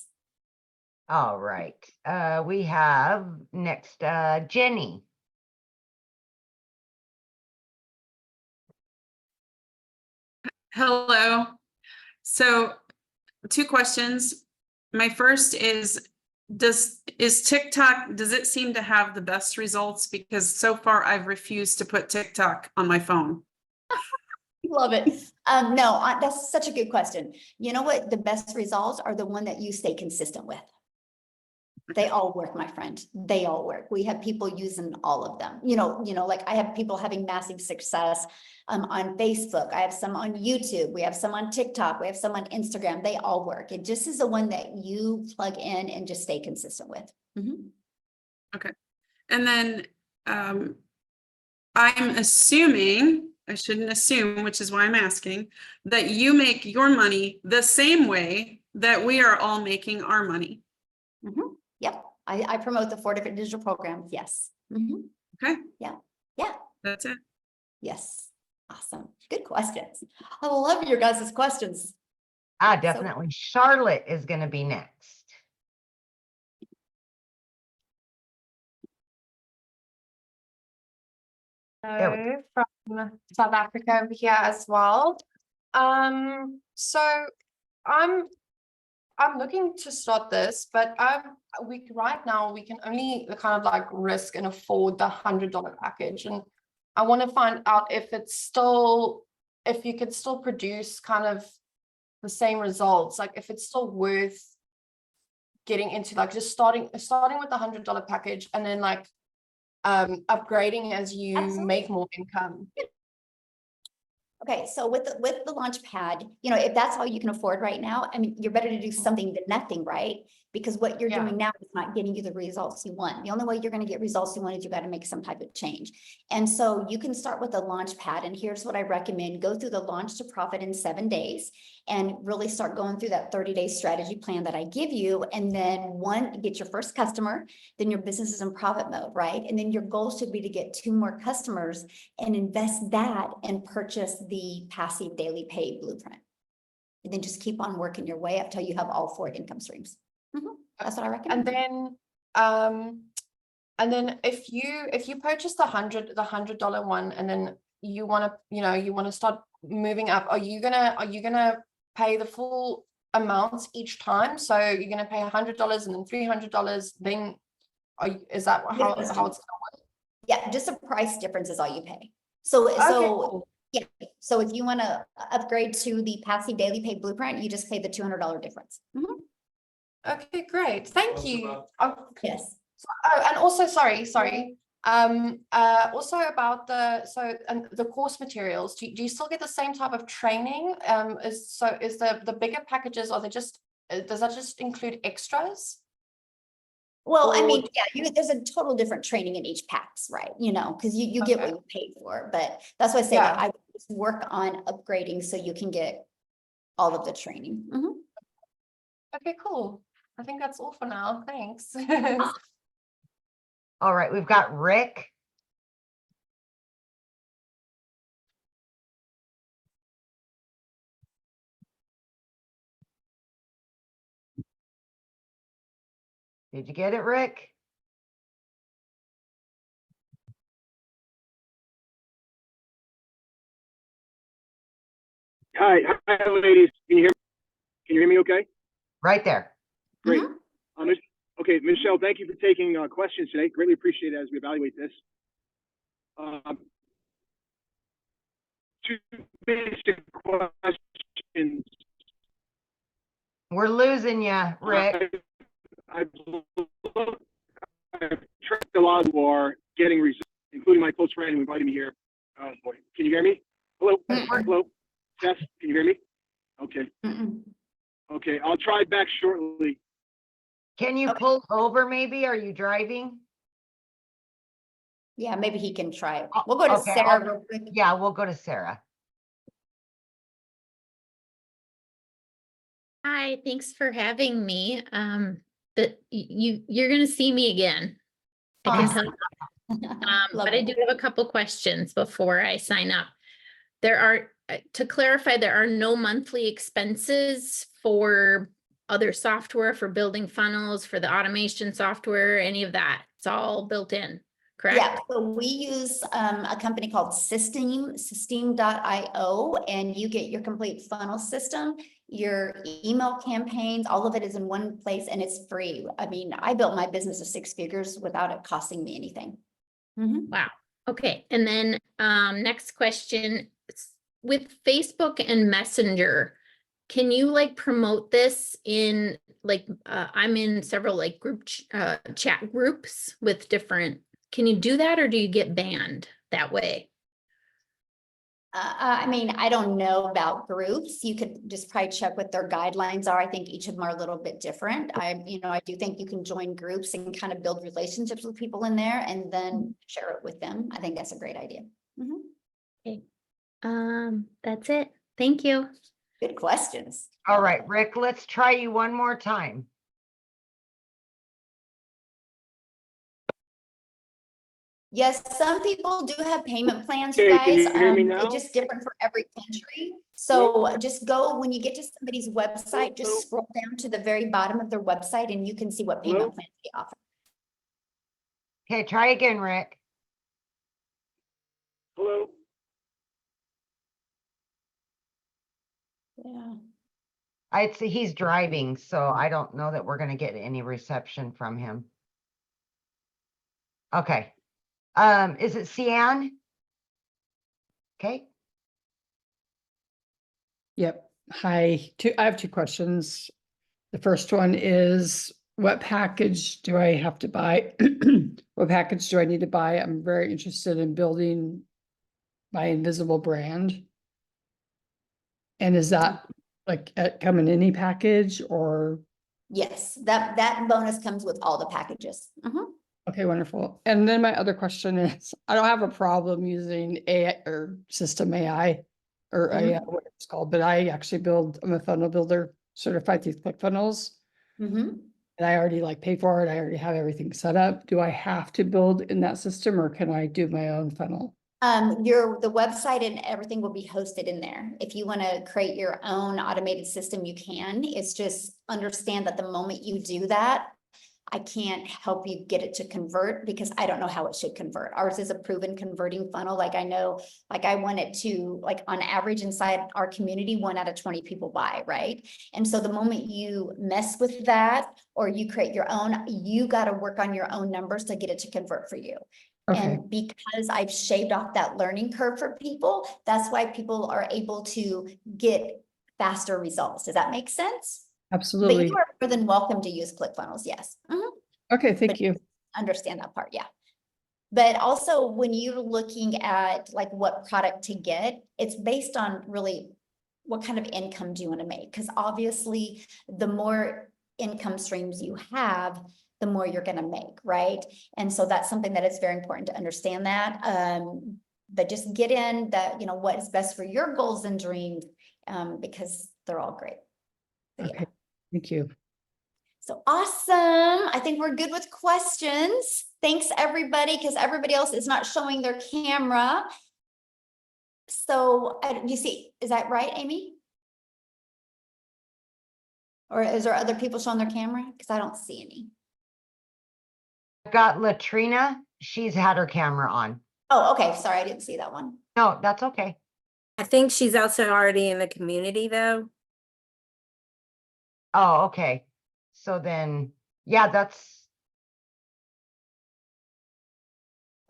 All right. We have next, Jenny. Hello. So 2 questions. My first is TikTok, does it seem to have the best results? Because so far I've refused to put TikTok on my phone. Love it. No, that's such a good question. You know what? The best results are the one that you stay consistent with. They all work, my friend. They all work. We have people using all of them. Like I have people having massive success on Facebook. I have some on YouTube. We have some on TikTok. We have some on Instagram. They all work. It just is the one that you plug in and just stay consistent with. Okay. And then I'm assuming, I shouldn't assume, which is why I'm asking, that you make your money the same way that we are all making our money. Yep. I promote the 4 different digital programs. Yes. Okay. Yeah. That's it. Yes. Awesome. Good questions. I love your guys' questions. Definitely. Charlotte is going to be next. Hello from South Africa over here as well. So I'm looking to start this, but right now we can only kind of like risk and afford the $100 package, and I want to find out if you could still produce kind of the same results, like if it's still worth getting into, like just starting with the $100 package and then like upgrading as you make more income. Okay, so with the launch pad, if that's all you can afford right now, I mean, you're better to do something than nothing, right? Because what you're doing now is not getting you the results you want. The only way you're going to get results you want is you got to make some type of change. And so you can start with a launch pad. And here's what I recommend. Go through the launch to profit in 7 days and really start going through that 30-day strategy plan that I give you. And then get your first customer, then your business is in profit mode, right? And then your goal should be to get 2 more customers and invest that and purchase the passive daily pay blueprint. And then just keep on working your way up till you have all 4 income streams. That's what I recommend. And then if you purchase the $100 one, and then you want to start moving up, are you gonna pay the full amounts each time? So you're gonna pay $100 and then $300. Then is that how it's gonna work? Yeah, just a price difference is all you pay. So cool. Yeah. So if you want to upgrade to the passive daily pay blueprint, you just pay the $200 difference. Okay, great. Thank you. Yes. And also, sorry. Also about the course materials. Do you still get the same type of training? Is the bigger packages, does that just include extras? Well, I Or- mean, yeah, there's a total different training in each packs, right? You know, because you get what Okay. you pay for, but that's why I say that Yeah. I would just work on upgrading so you can get all of the training. Mhm. Okay, cool. I think that's all for now. Thanks. All right, we've got Rick. Did you get it, Rick? Hi, ladies. Can you hear me okay? Right there. Great. Okay, Michelle, thank you for taking questions today. Greatly appreciate it as we evaluate this. Two basic questions. We're losing you, Rick. I've tracked a lot who are getting results, including my close friend who invited me here. Oh boy, can you hear me? Hello, hello, Tess, can you hear me? Okay, Mm-mm. okay, I'll try back shortly. Can you pull over maybe? Are you driving? Yeah, maybe he can try it. We'll go to Okay, Sarah real quick. Yeah, we'll go to Sarah. Hi, thanks for having me. But you're gonna see me again. I can tell you. Love But I it. do have a couple questions before I sign up. There are, to clarify, there are no monthly expenses for other software, for building funnels, for the automation software, any of that. It's all built in, correct? Yeah, so we use a company called Systeme.io, and you get your complete funnel system, your email campaigns, all of it is in one place and it's free. I mean, I built my business of 6 figures without it costing me anything. Mhm. Wow. Okay. And then next question, with Facebook and Messenger, can you like promote this in like I'm in several like chat groups with different, can you do that or do you get banned that way? I mean, I don't know about groups. You could just probably check what their guidelines are. I think each of them are a little bit different. I do think you can join groups and kind of build relationships with people in there and then share it with them. I think that's a great idea. Mhm. Okay. That's it. Thank you. Good questions. All right, Rick, let's try you one more time. Yes, some people do have payment plans, you Okay, can guys. you hear me now? It's just different for every country. So just go, when you get to somebody's website, just scroll down to the very bottom of their website and you can see what payment Hello? plans they offer. Okay, try again, Rick. Hello? Yeah. I'd say he's driving, so I don't know that we're gonna get any reception from him. Okay. Is it Cian? Okay, Yep. Hi. I have two questions. The first one is, what package do I have to buy? What package do I need to buy? I'm very interested in building my invisible brand. And is that like come in any package or? Yes, that bonus comes with all the packages. Mhm. Okay, wonderful. And then my other question is, I don't have a problem using AI or system AI or AI, what it's called, but I'm a funnel builder certified through ClickFunnels. Mhm. And I already like pay for it. I already have everything set up. Do I have to build in that system or can I do my own funnel? The website and everything will be hosted in there. If you want to create your own automated system, you can. It's just understand that the moment you do that, I can't help you get it to convert because I don't know how it should convert. Ours is a proven converting funnel. Like I know, like I want it to, like on average inside our community, 1 out of 20 people buy, right? And so the moment you mess with that or you create your own, you got to work on your own numbers to get it to convert for you. Okay. And because I've shaved off that learning curve for people, that's why people are able to get faster results. Does that make sense? But Absolutely. you are more than welcome to use ClickFunnels, yes. Mhm. Okay, thank But you. understand that part, yeah. But also when you're looking at like what product to get, it's based on really what kind of income do you want to make? Because obviously the more income streams you have, the more you're gonna make, right? And so that's something that is very important to understand that. But just get in that, what is best for your goals and dreams, because they're all great. So, yeah. Okay, thank you. So awesome. I think we're good with questions. Thanks, everybody, because everybody else is not showing their camera. So you see, is that right, Amy? Or is there other people showing their camera? Because I don't see any. I've got Latrina. She's had her camera on. Oh, okay. Sorry, I didn't see that one. No, that's okay. I think she's also already in the community though. Oh, okay. So then, yeah, that's,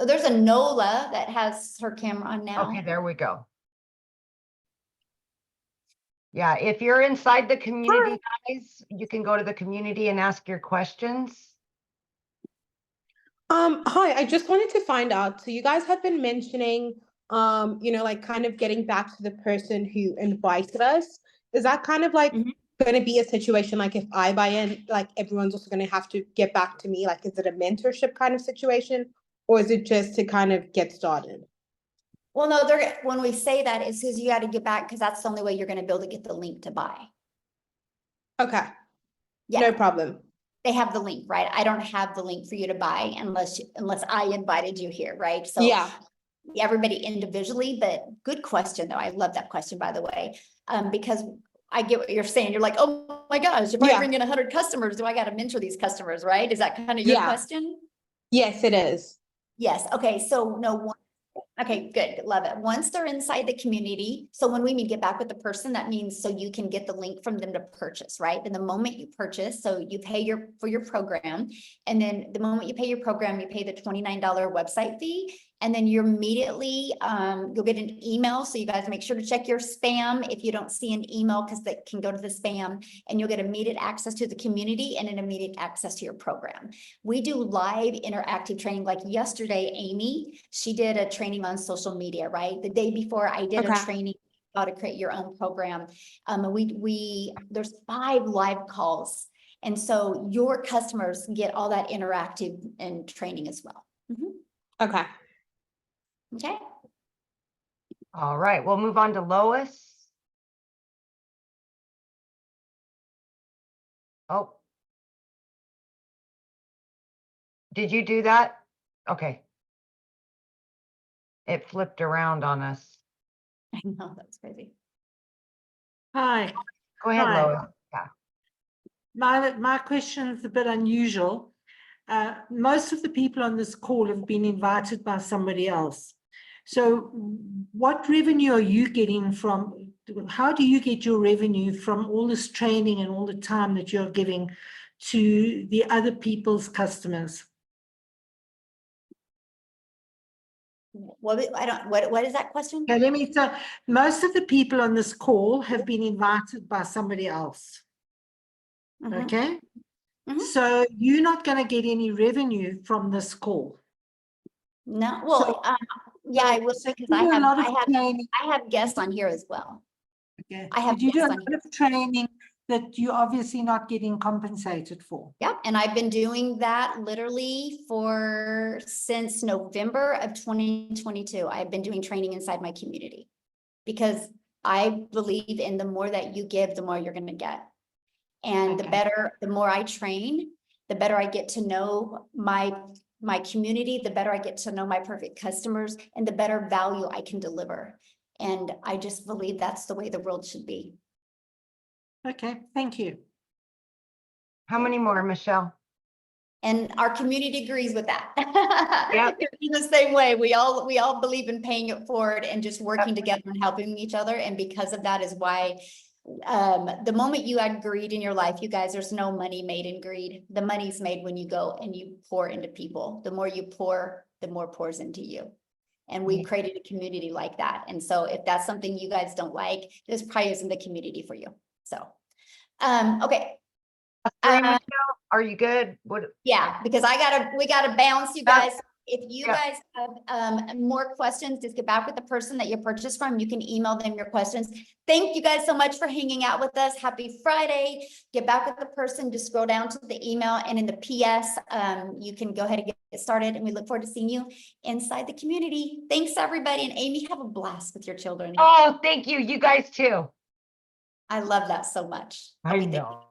Oh, there's a Nola that has her camera on now. okay, there we go. Yeah, if you're inside the community, guys, you can go to the community and ask your questions. Hi, I just wanted to find out, so you guys had been mentioning, like kind of getting back to the person who invited us. Is that kind of like going to be a situation like if I buy in, like everyone's also going to have to get back to me? Like, is it a mentorship kind of situation, or is it just to kind of get started? Well, no, when we say that, it's because you got to get back, because that's the only way you're going to be able to get the link to buy. Okay. Yeah. No problem. They have the link, right? I don't have the link for you to buy unless I invited you here, right? So Yeah. Everybody individually, but good question though. I love that question, by the way, because I get what you're saying. You're like, oh my gosh, if I bring in 100 customers, do I got to mentor these customers, right? Is that kind of your question? Yes, it is. Yes. Okay. So no. Okay, good. Love it. Once they're inside the community, so when we mean get back with the person, that means so you can get the link from them to purchase, right? And the moment you purchase, so you pay for your program, and then the moment you pay your program, you pay the $29 website fee, and then you're immediately, you'll get an email. So you guys make sure to check your spam if you don't see an email, because that can go to the spam, and you'll get immediate access to the community and an immediate access to your program. We do live interactive training. Like yesterday, Amy, she did a training on social media, right? The day before I did a training how to create your own program. There's 5 live calls. And so your customers get all that interactive and training as well. Okay. Okay. All right, we'll move on to Lois. Oh. Did you do that? Okay. It flipped around on us. I know, that's crazy. Hi. Go ahead, Hi. Lois. Yeah. My question is a bit unusual. Most of the people on this call have been invited by somebody else. So what revenue are you getting from, how do you get your revenue from all this training and all the time that you're giving to the other people's customers? What is that question? Okay, let me say, most of the people on this call have been invited by somebody else. Okay. So you're not going to get any revenue from this call. No, well, yeah, I will say, because I have guests on here as well. Okay. I have you do a guests on lot of training that you're obviously not getting compensated for. Yep, and I've been doing that literally since November of 2022. I've been doing training inside my community, because I believe in the more that you give, the more you're going to get. And the more I train, the better I get to know my community, the better I get to know my perfect customers, and the better value I can deliver. And I just believe that's the way the world should be. Okay, thank you. How many more, Michelle? And our community agrees with that. Yep. In the same way, we all believe in paying it forward and just working together and helping each other. And because of that is why the moment you add greed in your life, you guys, there's no money made in greed. The money's made when you go and you pour into people. The more you pour, the more pours into you. And we created a community like that. And so if that's something you guys don't like, this probably isn't the community for you. So, okay. Are you good? Yeah, because we gotta bounce, you guys. If you Yeah. guys have more questions, just get back with the person that you purchased from. You can email them your questions. Thank you guys so much for hanging out with us. Happy Friday. Get back with the person, just scroll down to the email, and in the PS, you can go ahead and get started, and we look forward to seeing you inside the community. Thanks, everybody. And Amy, have a blast with your children. Oh, thank you. You guys too. I love that so much. I know.